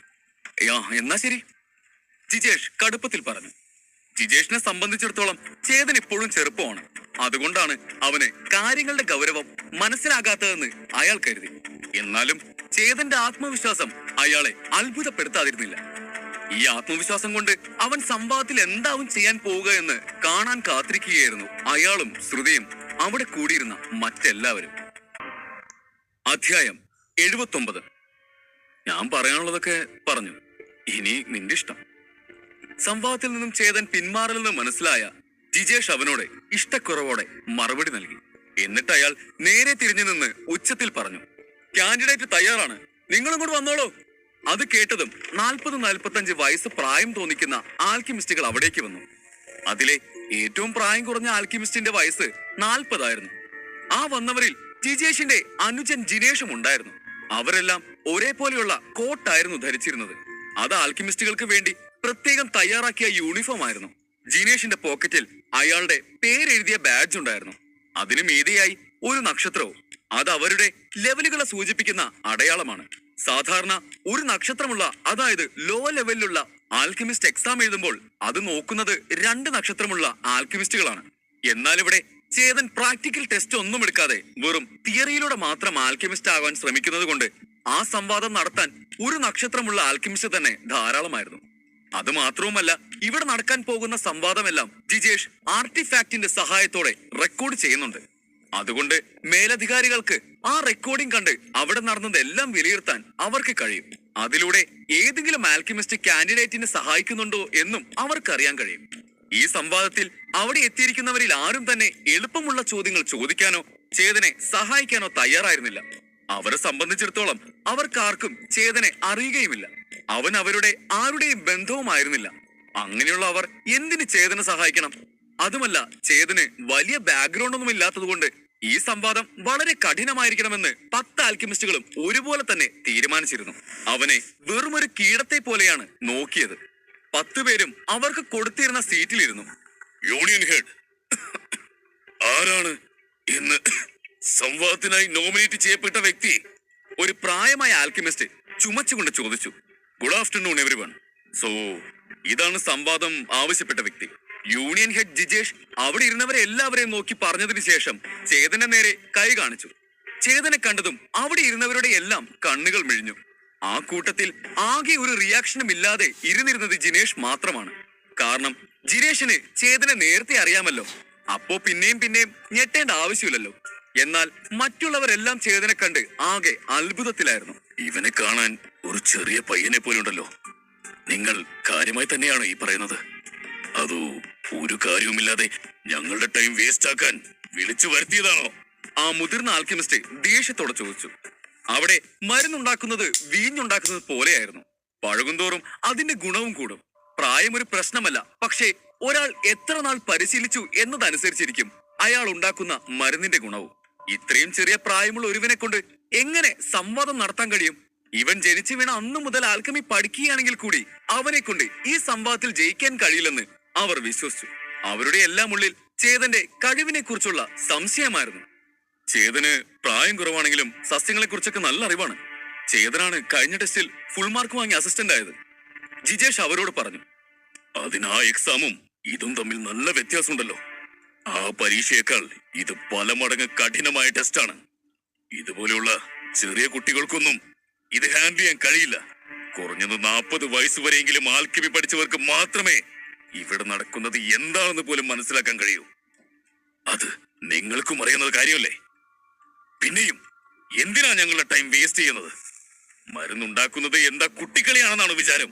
[SPEAKER 2] എന്നാ ശരി, ജിജേഷ് കടുപ്പത്തിൽ പറഞ്ഞു. ജിജേഷിനെ സംബന്ധിച്ചിടത്തോളം ചേതൻ ഇപ്പോഴും ചെറുപ്പമാണ്. അതുകൊണ്ടാണ് അവന് കാര്യങ്ങളുടെ ഗൗരവം മനസ്സിലാകാത്തതെന്ന് അയാൾ കരുതി. എന്നാലും ചേതന്റെ ആത്മവിശ്വാസം അയാളെ അത്ഭുതപ്പെടുത്താതിരുന്നില്ല. ഈ ആത്മവിശ്വാസം കൊണ്ട് അവൻ സംവാദത്തിൽ എന്താവും ചെയ്യാൻ പോവുക എന്ന് കാണാൻ കാത്തിരിക്കുകയായിരുന്നു അയാളും ശ്രുതിയും അവിടെ കൂടിയിരുന്ന മറ്റെല്ലാവരും. അധ്യായം 79. ഞാൻ പറയാനുള്ളതൊക്കെ പറഞ്ഞു. ഇനി നിന്റെ ഇഷ്ടം. സംവാദത്തിൽ നിന്നും ചേതൻ പിന്മാറില്ലെന്ന് മനസ്സിലായ ജിജേഷ് അവനോട് ഇഷ്ടക്കുറവോടെ മറുപടി നൽകി. എന്നിട്ട് അയാൾ നേരെ തിരിഞ്ഞു നിന്ന് ഉച്ചത്തിൽ പറഞ്ഞു. കാൻഡിഡേറ്റ് തയ്യാറാണ്, നിങ്ങളും കൂടെ വന്നോളൂ. അത് കേട്ടതും 40-45 വയസ്സ് പ്രായം തോന്നിക്കുന്ന ആൽക്കിമിസ്റ്റുകൾ അവിടേക്ക് വന്നു. അതിലെ ഏറ്റവും പ്രായം കുറഞ്ഞ ആൽക്കിമിസ്റ്റിന്റെ വയസ്സ് 40 ആയിരുന്നു. ആ വന്നവരിൽ ജിജേഷിന്റെ അനുജൻ ജിനേഷും ഉണ്ടായിരുന്നു. അവരെല്ലാം ഒരേപോലെയുള്ള കോട്ടായിരുന്നു ധരിച്ചിരുന്നത്. അത് ആൽക്കിമിസ്റ്റുകൾക്ക് വേണ്ടി പ്രത്യേകം തയ്യാറാക്കിയ യൂണിഫോം ആയിരുന്നു. ജിനേഷിന്റെ പോക്കറ്റിൽ അയാളുടെ പേരെഴുതിയ ബാഡ്ജ് ഉണ്ടായിരുന്നു. അതിനു മീതെയായി ഒരു നക്ഷത്രവും. അത് അവരുടെ ലെവലുകളെ സൂചിപ്പിക്കുന്ന അടയാളമാണ്. സാധാരണ ഒരു നക്ഷത്രമുള്ള, അതായത് ലോ ലെവലിലുള്ള ആൽക്കിമിസ്റ്റ് എക്സാം എഴുതുമ്പോൾ അത് നോക്കുന്നത് 2 നക്ഷത്രമുള്ള ആൽക്കിമിസ്റ്റുകളാണ്. എന്നാൽ ഇവിടെ ചേതൻ പ്രാക്ടിക്കൽ ടെസ്റ്റ് ഒന്നും എടുക്കാതെ വെറും തിയറിയിലൂടെ മാത്രം ആൽക്കിമിസ്റ്റ് ആകാൻ ശ്രമിക്കുന്നത് കൊണ്ട് ആ സംവാദം നടത്താൻ ഒരു നക്ഷത്രമുള്ള ആൽക്കിമിസ്റ്റ് തന്നെ ധാരാളമായിരുന്നു. അത് മാത്രവുമല്ല, ഇവിടെ നടക്കാൻ പോകുന്ന സംവാദമെല്ലാം ജിജേഷ് ആർട്ടിഫാക്റ്റിന്റെ സഹായത്തോടെ റെക്കോർഡ് ചെയ്യുന്നുണ്ട്. അതുകൊണ്ട് മേലധികാരികൾക്ക് ആ റെക്കോർഡിംഗ് കണ്ട് അവിടെ നടന്നതെല്ലാം വിലയിരുത്താൻ അവർക്ക് കഴിയും. അതിലൂടെ ഏതെങ്കിലും ആൽക്കിമിസ്റ്റ് കാൻഡിഡേറ്റിനെ സഹായിക്കുന്നുണ്ടോ എന്നും അവർക്കറിയാൻ കഴിയും. ഈ സംവാദത്തിൽ അവിടെ എത്തിയിരിക്കുന്നവരിൽ ആരും തന്നെ എളുപ്പമുള്ള ചോദ്യങ്ങൾ ചോദിക്കാനോ ചേതനെ സഹായിക്കാനോ തയ്യാറായിരുന്നില്ല. അവരെ സംബന്ധിച്ചിടത്തോളം അവർക്കാർക്കും ചേതനെ അറിയുകയുമില്ല. അവൻ അവരുടെ ആരുടെയും ബന്ധവുമായിരുന്നില്ല. അങ്ങനെയുള്ള അവർ എന്തിന് ചേതനെ സഹായിക്കണം? അതുമല്ല, ചേതന് വലിയ ബാക്ക്ഗ്രൗണ്ട് ഒന്നും ഇല്ലാത്തത് കൊണ്ട് ഈ സംവാദം വളരെ കഠിനമായിരിക്കണമെന്ന് 10 ആൽക്കിമിസ്റ്റുകളും ഒരുപോലെ തന്നെ തീരുമാനിച്ചിരുന്നു. അവനെ വെറുമൊരു കീടത്തെ പോലെയാണ് നോക്കിയത്. 10 പേരും അവർക്ക് കൊടുത്തിരുന്ന സീറ്റിലിരുന്നു. യൂണിയൻ ഹെഡ് ആരാണ് എന്ന് സംവാദത്തിനായി നോമിനേറ്റ് ചെയ്യപ്പെട്ട വ്യക്തി? ഒരു പ്രായമായ ആൽക്കിമിസ്റ്റ് ചുമച്ചുകൊണ്ട് ചോദിച്ചു. Good afternoon everyone. സോ ഇതാണ് സംവാദം ആവശ്യപ്പെട്ട വ്യക്തി. യൂണിയൻ ഹെഡ് ജിജേഷ് അവിടെ ഇരുന്നവരെ എല്ലാവരെയും നോക്കി പറഞ്ഞതിന് ശേഷം ചേതന്റെ നേരെ കൈ കാണിച്ചു. ചേതനെ കണ്ടതും അവിടെ ഇരുന്നവരുടെ എല്ലാം കണ്ണുകൾ മിഴിഞ്ഞു. ആ കൂട്ടത്തിൽ ആകെ ഒരു റിയാക്ഷനും ഇല്ലാതെ ഇരുന്നിരുന്നത് ജിനേഷ് മാത്രമാണ്. കാരണം ജിനേഷിന് ചേതനെ നേരത്തെ അറിയാമല്ലോ. അപ്പോ പിന്നെയും ഞെട്ടേണ്ട ആവശ്യമില്ലല്ലോ. എന്നാൽ മറ്റുള്ളവരെല്ലാം ചേതനെ കണ്ട് ആകെ അത്ഭുതത്തിലായിരുന്നു. ഇവനെ കാണാൻ ഒരു ചെറിയ പയ്യനെ പോലുണ്ടല്ലോ. നിങ്ങൾ കാര്യമായി തന്നെയാണോ ഈ പറയുന്നത്? അതോ ഒരു കാര്യവുമില്ലാതെ ഞങ്ങളുടെ ടൈം വേസ്റ്റ് ആക്കാൻ വിളിച്ചു വരുത്തിയതാണോ? ആ മുതിർന്ന ആൽക്കിമിസ്റ്റ് ദേഷ്യത്തോടെ ചോദിച്ചു. അവിടെ മരുന്നുണ്ടാക്കുന്നത് വീഞ്ഞുണ്ടാക്കുന്നത് പോലെയായിരുന്നു. പഴകുന്തോറും അതിന്റെ ഗുണവും കൂടും. പ്രായം ഒരു പ്രശ്നമല്ല. പക്ഷേ ഒരാൾ എത്ര നാൾ പരിശീലിച്ചു എന്നതനുസരിച്ചിരിക്കും അയാൾ ഉണ്ടാക്കുന്ന മരുന്നിന്റെ ഗുണവും. ഇത്രയും ചെറിയ പ്രായമുള്ള ഒരുവനെ കൊണ്ട് എങ്ങനെ സംവാദം നടത്താൻ കഴിയും? ഇവൻ ജനിച്ചു വീണ അന്നു മുതൽ ആൽക്കമി പഠിക്കുകയാണെങ്കിൽ കൂടി അവനെ കൊണ്ട് ഈ സംവാദത്തിൽ ജയിക്കാൻ കഴിയില്ലെന്ന് അവർ വിശ്വസിച്ചു. അവരുടെ എല്ലാം ഉള്ളിൽ ചേതന്റെ കഴിവിനെ കുറിച്ചുള്ള സംശയമായിരുന്നു. ചേതന് പ്രായം കുറവാണെങ്കിലും സസ്യങ്ങളെ കുറിച്ചൊക്കെ നല്ല അറിവാണ്. ചേതനാണ് കഴിഞ്ഞ ടെസ്റ്റിൽ ഫുൾ മാർക്ക് വാങ്ങിയ അസിസ്റ്റന്റ് ആയത്. ജിജേഷ് അവരോട് പറഞ്ഞു. അതിനാ എക്സാമും ഇതും തമ്മിൽ നല്ല വ്യത്യാസമുണ്ടല്ലോ. ആ പരീക്ഷയേക്കാൾ ഇത് പല മടങ്ങ് കഠിനമായ ടെസ്റ്റാണ്. ഇതുപോലെയുള്ള ചെറിയ കുട്ടികൾക്കൊന്നും ഇത് ഹാൻഡിൽ ചെയ്യാൻ കഴിയില്ല. കുറഞ്ഞത് 40 വയസ്സ് വരെയെങ്കിലും ആൽക്കെമി പഠിച്ചവർക്ക് മാത്രമേ ഇവിടെ നടക്കുന്നത് എന്താണെന്ന് പോലും മനസ്സിലാക്കാൻ കഴിയൂ. അത് നിങ്ങൾക്കും അറിയുന്നത് കാര്യമല്ലേ? പിന്നെയും എന്തിനാ ഞങ്ങളുടെ ടൈം വേസ്റ്റ് ചെയ്യുന്നത്? മരുന്നുണ്ടാക്കുന്നത് എന്താ കുട്ടിക്കളിയാണെന്നാണ് വിചാരം?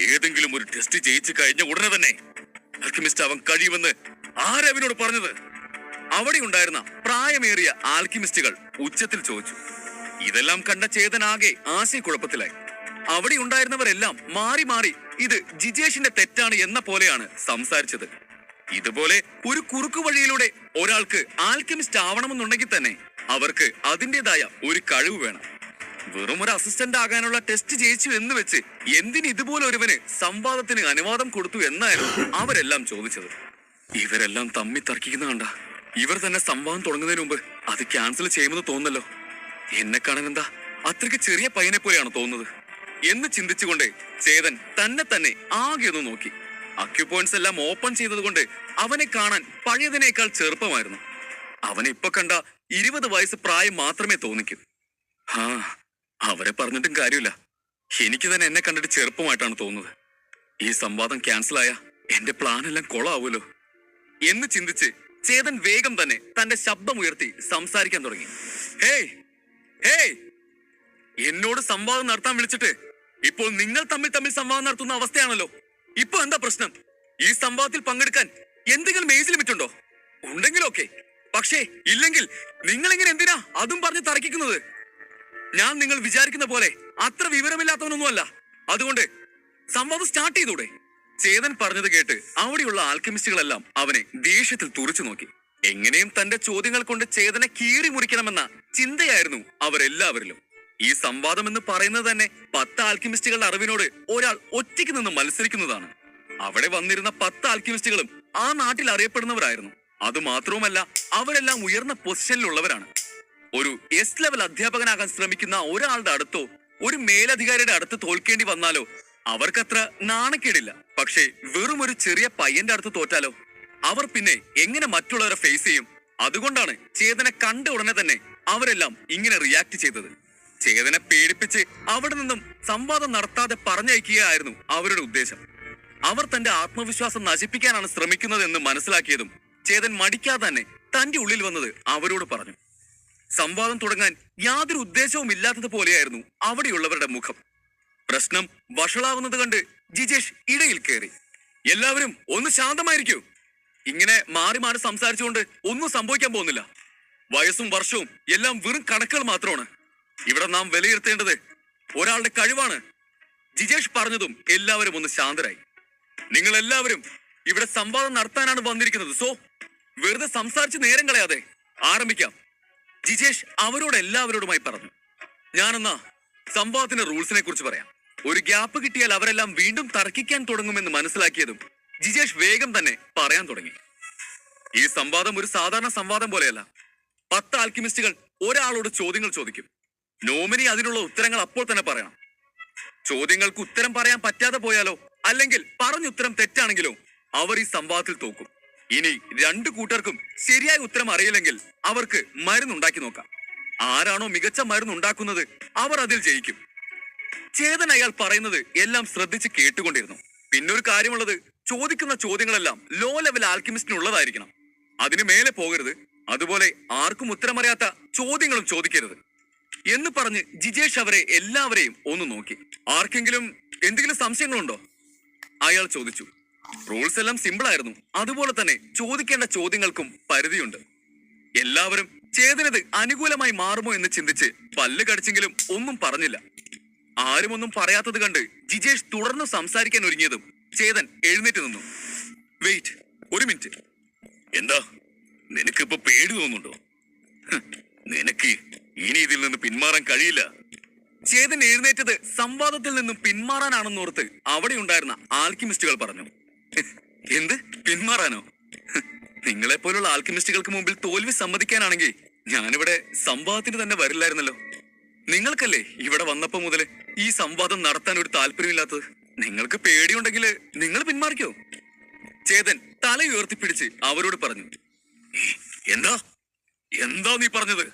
[SPEAKER 2] ഏതെങ്കിലും ഒരു ടെസ്റ്റ് ജയിച്ചു കഴിഞ്ഞ ഉടനെ തന്നെ ആൽക്കെമിസ്റ്റ് ആവാൻ കഴിയുമെന്ന് ആരവനോട് പറഞ്ഞത്? അവിടെ ഉണ്ടായിരുന്ന പ്രായമേറിയ ആൽക്കെമിസ്റ്റുകൾ ഉച്ചത്തിൽ ചോദിച്ചു. ഇതെല്ലാം കണ്ട ചേതനാകെ ആശയക്കുഴപ്പത്തിലായി. അവിടെ ഉണ്ടായിരുന്നവരെല്ലാം മാറി മാറി ഇത് ജിജേഷിന്റെ തെറ്റാണ് എന്ന പോലെയാണ് സംസാരിച്ചത്. ഇതുപോലെ ഒരു കുറുക്കു വഴിയിലൂടെ ഒരാൾക്ക് ആൽക്കെമിസ്റ്റ് ആവണമെന്നുണ്ടെങ്കിൽ തന്നെ അവർക്ക് അതിൻ്റെതായ ഒരു കഴിവ് വേണം. വെറും ഒരു അസിസ്റ്റന്റ് ആകാനുള്ള ടെസ്റ്റ് ജയിച്ചു എന്ന് വെച്ച് എന്തിന് ഇതുപോലെ ഒരുവന് സംവാദത്തിന് അനുവാദം കൊടുത്തു എന്നായിരുന്നു അവരെല്ലാം ചോദിച്ചത്. ഇവരെല്ലാം തമ്മി തർക്കിക്കുന്ന കണ്ട ഇവർ തന്നെ സംവാദം തുടങ്ങുന്നതിന് മുമ്പ് അത് ക്യാൻസൽ ചെയ്യുമെന്ന് തോന്നല്ലോ. എന്നെ കാണാൻ എന്താ അത്രയ്ക്ക് ചെറിയ പയ്യനെ പോലെയാണ് തോന്നുന്നത് എന്ന് ചിന്തിച്ചുകൊണ്ട് ചേതൻ തന്നെ ആകെ ഒന്ന് നോക്കി. അക്യുപോയിന്റ്സ് എല്ലാം ഓപ്പൺ ചെയ്തതുകൊണ്ട് അവനെ കാണാൻ പഴയതിനേക്കാൾ ചെറുപ്പമായിരുന്നു. അവനെ ഇപ്പൊ കണ്ട 20 വയസ്സ് പ്രായം മാത്രമേ തോന്നിക്കൂ. അവരെ പറഞ്ഞിട്ടും കാര്യമില്ല. എനിക്ക് തന്നെ എന്നെ കണ്ടിട്ട് ചെറുപ്പമായിട്ടാണ് തോന്നുന്നത്. ഈ സംവാദം ക്യാൻസലായ എന്റെ പ്ലാൻ എല്ലാം കൊളാവൂലോ എന്ന് ചിന്തിച്ച് ചേതൻ വേഗം തന്നെ തന്റെ ശബ്ദം ഉയർത്തി സംസാരിക്കാൻ തുടങ്ങി. ഹേയ് ഹേയ്, എന്നോട് സംവാദം നടത്താൻ വിളിച്ചിട്ട് ഇപ്പോൾ നിങ്ങൾ തമ്മിൽ സംവാദം നടത്തുന്ന അവസ്ഥയാണല്ലോ. ഇപ്പൊ എന്താ പ്രശ്നം? ഈ സംവാദത്തിൽ പങ്കെടുക്കാൻ എന്തെങ്കിലും ഏജ് ലിമിറ്റ് ഉണ്ടോ? ഉണ്ടെങ്കിലൊക്കെ, പക്ഷേ ഇല്ലെങ്കിൽ നിങ്ങൾ ഇങ്ങനെ എന്തിനാ അതും പറഞ്ഞ് തർക്കിക്കുന്നത്? ഞാൻ നിങ്ങൾ വിചാരിക്കുന്ന പോലെ അത്ര വിവരമില്ലാത്തവനൊന്നുമല്ല. അതുകൊണ്ട് സംവാദം സ്റ്റാർട്ട് ചെയ്തൂടെ? ചേതൻ പറഞ്ഞത് കേട്ട് അവിടെയുള്ള ആൽക്കെമിസ്റ്റുകളെല്ലാം അവനെ ദേഷ്യത്തിൽ തുറച്ചു നോക്കി. എങ്ങനെയും തന്റെ ചോദ്യങ്ങൾ കൊണ്ട് ചേതനെ കീറി മുറിക്കണമെന്ന ചിന്തയായിരുന്നു അവരെല്ലാവരിലും. ഈ സംവാദം എന്ന് പറയുന്നത് തന്നെ 10 ആൽക്കെമിസ്റ്റുകളുടെ അറിവിനോട് ഒരാൾ ഒറ്റയ്ക്ക് നിന്ന് മത്സരിക്കുന്നതാണ്. അവിടെ വന്നിരുന്ന 10 ആൽക്കെമിസ്റ്റുകളും ആ നാട്ടിൽ അറിയപ്പെടുന്നവരായിരുന്നു. അതുമാത്രവുമല്ല, അവരെല്ലാം ഉയർന്ന പൊസിഷനിലുള്ളവരാണ്. ഒരു എസ് ലെവൽ അധ്യാപകനാകാൻ ശ്രമിക്കുന്ന ഒരാളുടെ അടുത്തോ ഒരു മേലധികാരിയുടെ അടുത്ത് തോൽക്കേണ്ടി വന്നാലോ അവർക്കത്ര നാണക്കേടില്ല. പക്ഷേ വെറും ഒരു ചെറിയ പയ്യന്റെ അടുത്ത് തോറ്റാലോ അവർ പിന്നെ എങ്ങനെ മറ്റുള്ളവരെ ഫേസ് ചെയ്യും? അതുകൊണ്ടാണ് ചേതനെ കണ്ട ഉടനെ തന്നെ അവരെല്ലാം ഇങ്ങനെ റിയാക്ട് ചെയ്തത്. ചേതനെ പേടിപ്പിച്ച് അവിടെ നിന്നും സംവാദം നടത്താതെ പറഞ്ഞയക്കുകയായിരുന്നു അവരുടെ ഉദ്ദേശം. അവർ തന്റെ ആത്മവിശ്വാസം നശിപ്പിക്കാനാണ് ശ്രമിക്കുന്നതെന്ന് മനസ്സിലാക്കിയതും ചേതൻ മടിക്കാതെ തന്നെ തന്റെ ഉള്ളിൽ വന്നത് അവരോട് പറഞ്ഞു. സംവാദം തുടങ്ങാൻ യാതൊരു ഉദ്ദേശവും ഇല്ലാത്തത് പോലെയായിരുന്നു അവിടെയുള്ളവരുടെ മുഖം. പ്രശ്നം വഷളാവുന്നത് കണ്ട് ജിജേഷ് ഇടയിൽ കയറി. എല്ലാവരും ഒന്ന് ശാന്തമായിരിക്കൂ. ഇങ്ങനെ മാറി മാറി സംസാരിച്ചുകൊണ്ട് ഒന്നും സംഭവിക്കാൻ പോകുന്നില്ല. വയസ്സും വർഷവും എല്ലാം വെറും കണക്കുകൾ മാത്രമാണ്. ഇവിടെ നാം വിലയിരുത്തേണ്ടത് ഒരാളുടെ കഴിവാണ്. ജിജേഷ് പറഞ്ഞതും എല്ലാവരും ഒന്ന് ശാന്തരായി. നിങ്ങൾ എല്ലാവരും ഇവിടെ സംവാദം നടത്താനാണ് വന്നിരിക്കുന്നത്. സോ വെറുതെ സംസാരിച്ച് നേരം കളയാതെ ആരംഭിക്കാം. ജിജേഷ് അവരോട് എല്ലാവരോടുമായി പറഞ്ഞു. ഞാനെന്നാ സംവാദത്തിന്റെ റൂൾസിനെ കുറിച്ച് പറയാം. ഒരു ഗ്യാപ്പ് കിട്ടിയാൽ അവരെല്ലാം വീണ്ടും തർക്കിക്കാൻ തുടങ്ങുമെന്ന് മനസ്സിലാക്കിയതും ജിജേഷ് വേഗം തന്നെ പറയാൻ തുടങ്ങി. ഈ സംവാദം ഒരു സാധാരണ സംവാദം പോലെയല്ല. 10 ആൽക്കെമിസ്റ്റുകൾ ഒരാളോട് ചോദ്യങ്ങൾ ചോദിക്കും. നോമിനി അതിനുള്ള ഉത്തരങ്ങൾ അപ്പോൾ തന്നെ പറയണം. ചോദ്യങ്ങൾക്ക് ഉത്തരം പറയാൻ പറ്റാതെ പോയാലോ അല്ലെങ്കിൽ പറഞ്ഞുത്തരം തെറ്റാണെങ്കിലോ അവർ ഈ സംവാദത്തിൽ തോക്കും. ഇനി 2 കൂട്ടർക്കും ശരിയായ ഉത്തരം അറിയില്ലെങ്കിൽ അവർക്ക് മരുന്നുണ്ടാക്കി നോക്കാം. ആരാണോ മികച്ച മരുന്നുണ്ടാക്കുന്നത് അവർ അതിൽ ജയിക്കും. ചേതൻ അയാൾ പറയുന്നത് എല്ലാം ശ്രദ്ധിച്ച് കേട്ടുകൊണ്ടിരുന്നു. പിന്നൊരു കാര്യമുള്ളത്, ചോദിക്കുന്ന ചോദ്യങ്ങളെല്ലാം ലോ ലെവൽ ആൽക്കെമിസ്റ്റിനുള്ളതായിരിക്കണം. അതിന് മേലെ പോകരുത്. അതുപോലെ ആർക്കും ഉത്തരമറിയാത്ത ചോദ്യങ്ങളും ചോദിക്കരുത് എന്ന് പറഞ്ഞ് ജിജേഷ് അവരെ എല്ലാവരെയും ഒന്ന് നോക്കി. ആർക്കെങ്കിലും എന്തെങ്കിലും സംശയങ്ങളുണ്ടോ? അയാൾ ചോദിച്ചു. റൂൾസ് എല്ലാം സിമ്പിൾ ആയിരുന്നു. അതുപോലെ തന്നെ ചോദിക്കേണ്ട ചോദ്യങ്ങൾക്കും പരിധിയുണ്ട്. എല്ലാവരും ചേതനത് അനുകൂലമായി മാറുമോ എന്ന് ചിന്തിച്ച് പല്ല് കടിച്ചെങ്കിലും ഒന്നും പറഞ്ഞില്ല. ആരും ഒന്നും പറയാത്തത് കണ്ട് ജിജേഷ് തുടർന്ന് സംസാരിക്കാൻ ഒരുങ്ങിയതും ചേതൻ എഴുന്നേറ്റ് നിന്നു. വെയിറ്റ്, ഒരു മിനിറ്റ്. എന്താ, നിനക്കിപ്പോ പേടി തോന്നുന്നുണ്ടോ? നിനക്ക് ഇനി ഇതിൽ നിന്ന് പിന്മാറാൻ കഴിയില്ല. ചേതൻ എഴുന്നേറ്റത് സംവാദത്തിൽ നിന്നും പിന്മാറാനാണെന്നോർത്ത് അവിടെ ഉണ്ടായിരുന്ന ആൽക്കെമിസ്റ്റുകൾ പറഞ്ഞു. എന്ത് പിന്മാറാനോ? നിങ്ങളെപ്പോലുള്ള ആൽക്കെമിസ്റ്റുകൾക്ക് മുമ്പിൽ തോൽവി സമ്മതിക്കാനാണെങ്കിൽ ഞാനിവിടെ സംവാദത്തിന് തന്നെ വരില്ലായിരുന്നല്ലോ. നിങ്ങൾക്കല്ലേ ഇവിടെ വന്നപ്പോ മുതല് ഈ സംവാദം നടത്താൻ ഒരു താല്പര്യമില്ലാത്തത്. നിങ്ങൾക്ക് പേടിയുണ്ടെങ്കിൽ നിങ്ങൾ പിന്മാറിക്കോ. ചേതൻ തല ഉയർത്തിപ്പിടിച്ച് അവരോട് പറഞ്ഞു. എന്താ എന്താ നീ പറഞ്ഞത്?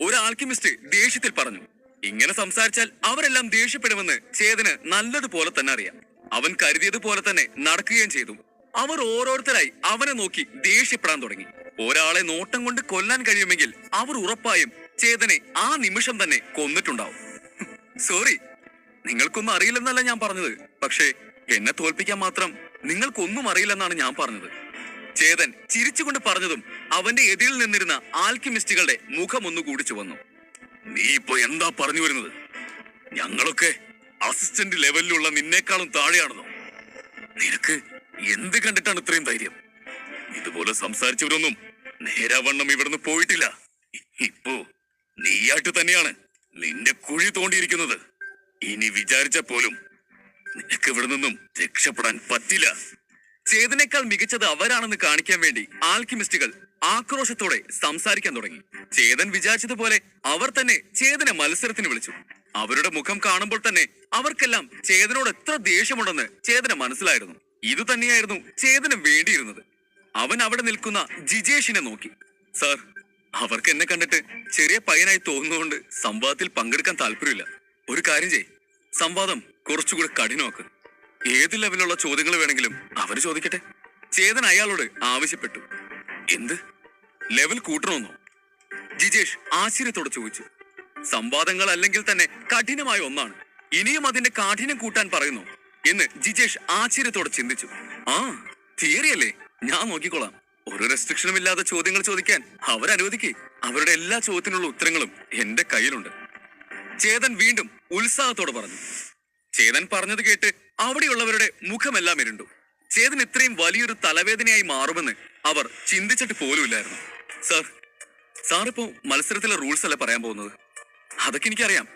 [SPEAKER 2] ഒരു ആൽക്കിമിസ്റ്റ് ദേഷ്യത്തിൽ പറഞ്ഞു. ഇങ്ങനെ സംസാരിച്ചാൽ അവരെല്ലാം ദേഷ്യപ്പെടുമെന്ന് ചേതന് നല്ലതുപോലെ തന്നെ അറിയാം. അവൻ കരുതിയതുപോലെ തന്നെ നടക്കുകയും ചെയ്തു. അവർ ഓരോരുത്തരായി അവനെ നോക്കി ദേഷ്യപ്പെടാൻ തുടങ്ങി. ഒരാളെ നോട്ടം കൊണ്ട് കൊല്ലാൻ കഴിയുമെങ്കിൽ അവർ ഉറപ്പായും ചേതനെ ആ നിമിഷം തന്നെ കൊന്നിട്ടുണ്ടാവും. സോറി, നിങ്ങൾക്കൊന്നും അറിയില്ലെന്നല്ല ഞാൻ പറഞ്ഞത്. പക്ഷേ എന്നെ തോൽപ്പിക്കാൻ മാത്രം നിങ്ങൾക്കൊന്നും അറിയില്ലെന്നാണ് ഞാൻ പറഞ്ഞത്. ചേതൻ ചിരിച്ചുകൊണ്ട് പറഞ്ഞതും അവന്റെ എതിരിൽ നിന്നിരുന്ന ആൽക്കിമിസ്റ്റുകളുടെ മുഖം ഒന്നുകൂടി ചുവന്നു. നീ ഇപ്പൊ എന്താ പറഞ്ഞു വരുന്നത്? ഞങ്ങളൊക്കെ അസിസ്റ്റന്റ് ലെവലിലുള്ള നിന്നേക്കാളും താഴെയാണെന്നോ? നിനക്ക് എന്ത് കണ്ടിട്ടാണ് ഇത്രയും ധൈര്യം? ഇതുപോലെ സംസാരിച്ചവരൊന്നും നേരാവണ്ണം ഇവിടുന്ന് പോയിട്ടില്ല. ഇപ്പോ നീയായിട്ട് തന്നെയാണ് നിന്റെ കുഴി തോണ്ടിയിരിക്കുന്നത്. ഇനി വിചാരിച്ച പോലും നിനക്ക് ഇവിടെ നിന്നും രക്ഷപ്പെടാൻ പറ്റില്ല. ചേതനേക്കാൾ മികച്ചത് അവരാണെന്ന് കാണിക്കാൻ വേണ്ടി ആൽക്കിമിസ്റ്റുകൾ ആക്രോശത്തോടെ സംസാരിക്കാൻ തുടങ്ങി. ചേതൻ വിചാരിച്ചതുപോലെ അവർ തന്നെ ചേതനെ മത്സരത്തിന് വിളിച്ചു. അവരുടെ മുഖം കാണുമ്പോൾ തന്നെ അവർക്കെല്ലാം ചേതനോട് എത്ര ദേഷ്യമുണ്ടെന്ന് ചേതന മനസ്സിലായിരുന്നു. ഇത് തന്നെയായിരുന്നു ചേതന് വേണ്ടിയിരുന്നത്. അവൻ അവിടെ നിൽക്കുന്ന ജിജേഷിനെ നോക്കി. സാർ, അവർക്ക് എന്നെ കണ്ടിട്ട് ചെറിയ പയ്യനായി തോന്നുന്നതുകൊണ്ട് സംവാദത്തിൽ പങ്കെടുക്കാൻ താല്പര്യമില്ല. ഒരു കാര്യം ചെയ്, സംവാദം കുറച്ചുകൂടി കഠിനമാക്ക്. ഏത് ലെവലുള്ള ചോദ്യങ്ങൾ വേണമെങ്കിലും അവര് ചോദിക്കട്ടെ. ചേതൻ അയാളോട് ആവശ്യപ്പെട്ടു. എന്ത് ലെവൽ കൂട്ടണമെന്നോ? ജിജേഷ് ആശ്ചര്യത്തോടെ ചോദിച്ചു. സംവാദങ്ങൾ അല്ലെങ്കിൽ തന്നെ കഠിനമായ ഒന്നാണ്. ഇനിയും അതിന്റെ കാഠിന്യം കൂട്ടാൻ പറയുന്നു എന്ന് ജിജേഷ് ആശ്ചര്യത്തോടെ ചിന്തിച്ചു. ആ, തിയറിയല്ലേ, ഞാൻ നോക്കിക്കോളാം. ഒരു റെസ്ട്രിക്ഷനും ഇല്ലാതെ ചോദ്യങ്ങൾ ചോദിക്കാൻ അവരനുവദിക്കേ. അവരുടെ എല്ലാ ചോദ്യത്തിനുള്ള ഉത്തരങ്ങളും എന്റെ കയ്യിലുണ്ട്. ചേതൻ വീണ്ടും ഉത്സാഹത്തോടെ പറഞ്ഞു. ചേതൻ പറഞ്ഞത് കേട്ട് അവിടെയുള്ളവരുടെ മുഖമെല്ലാം ഇരുണ്ടു. ചേതൻ ഇത്രയും വലിയൊരു തലവേദനയായി മാറുമെന്ന് അവർ ചിന്തിച്ചിട്ട് പോലുമില്ലായിരുന്നു. സാറിപ്പോ മത്സരത്തിലെ റൂൾസ് അല്ല പറയാൻ പോകുന്നത്. അതൊക്കെ എനിക്കറിയാം.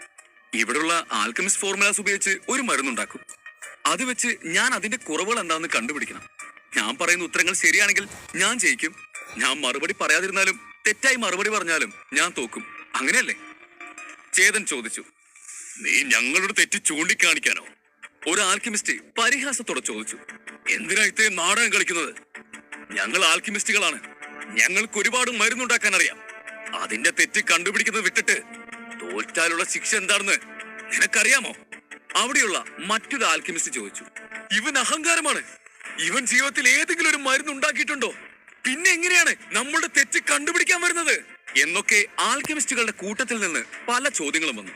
[SPEAKER 2] ഇവിടെയുള്ള ആൽക്കമിസ്റ്റ് ഫോർമുലാസ് ഉപയോഗിച്ച് ഒരു മരുന്നുണ്ടാക്കും. അത് വെച്ച് ഞാൻ അതിന്റെ കുറവുകൾ എന്താണെന്ന് കണ്ടുപിടിക്കണം. ഞാൻ പറയുന്ന ഉത്തരങ്ങൾ ശരിയാണെങ്കിൽ ഞാൻ ജയിക്കും. ഞാൻ മറുപടി പറയാതിരുന്നാലും തെറ്റായി മറുപടി പറഞ്ഞാലും ഞാൻ തോക്കും. അങ്ങനെയല്ലേ? ചേതൻ ചോദിച്ചു. നീ ഞങ്ങളുടെ തെറ്റ് ചൂണ്ടിക്കാണിക്കാനോ? ഒരു ആൽക്കിമിസ്റ്റ് പരിഹാസത്തോടെ ചോദിച്ചു. എന്തിനാ ഇത്രയും നാടകം കളിക്കുന്നത്? ഞങ്ങൾ ആൽക്കിമിസ്റ്റുകളാണ്. ഞങ്ങൾക്ക് ഒരുപാട് മരുന്നുണ്ടാക്കാൻ അറിയാം. അതിന്റെ തെറ്റ് കണ്ടുപിടിക്കുന്നത് വിട്ടിട്ട് തോറ്റാലുള്ള ശിക്ഷ എന്താണെന്ന് നിനക്കറിയാമോ? അവിടെയുള്ള മറ്റൊരു ആൽക്കിമിസ്റ്റ് ചോദിച്ചു. ഇവൻ അഹങ്കാരമാണ്. ഇവൻ ജീവിതത്തിൽ ഏതെങ്കിലും ഒരു മരുന്ന് ഉണ്ടാക്കിയിട്ടുണ്ടോ? പിന്നെ എങ്ങനെയാണ് നമ്മളുടെ തെറ്റ് കണ്ടുപിടിക്കാൻ വരുന്നത്? എന്നൊക്കെ ആൽക്കെമിസ്റ്റുകളുടെ കൂട്ടത്തിൽ നിന്ന് പല ചോദ്യങ്ങളും വന്നു.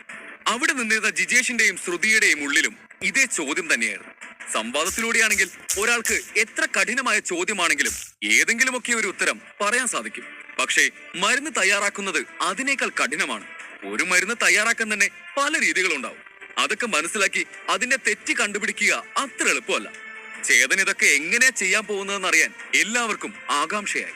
[SPEAKER 2] അവിടെ നിന്നിരുന്ന ജിജേഷിന്റെയും ശ്രുതിയുടെയും ഉള്ളിലും ഇതേ ചോദ്യം തന്നെയായിരുന്നു. സംവാദത്തിലൂടെയാണെങ്കിൽ ഒരാൾക്ക് എത്ര കഠിനമായ ചോദ്യമാണെങ്കിലും ഏതെങ്കിലുമൊക്കെ ഒരു ഉത്തരം പറയാൻ സാധിക്കും. പക്ഷേ മരുന്ന് തയ്യാറാക്കുന്നത് അതിനേക്കാൾ കഠിനമാണ്. ഒരു മരുന്ന് തയ്യാറാക്കാൻ തന്നെ പല രീതികളുണ്ടാവും. അതൊക്കെ മനസ്സിലാക്കി അതിന്റെ തെറ്റ് കണ്ടുപിടിക്കുക അത്ര എളുപ്പമല്ല. ചേതൻ ഇതൊക്കെ എങ്ങനെയാ ചെയ്യാൻ പോകുന്നതെന്ന് അറിയാൻ എല്ലാവർക്കും ആകാംക്ഷയായി.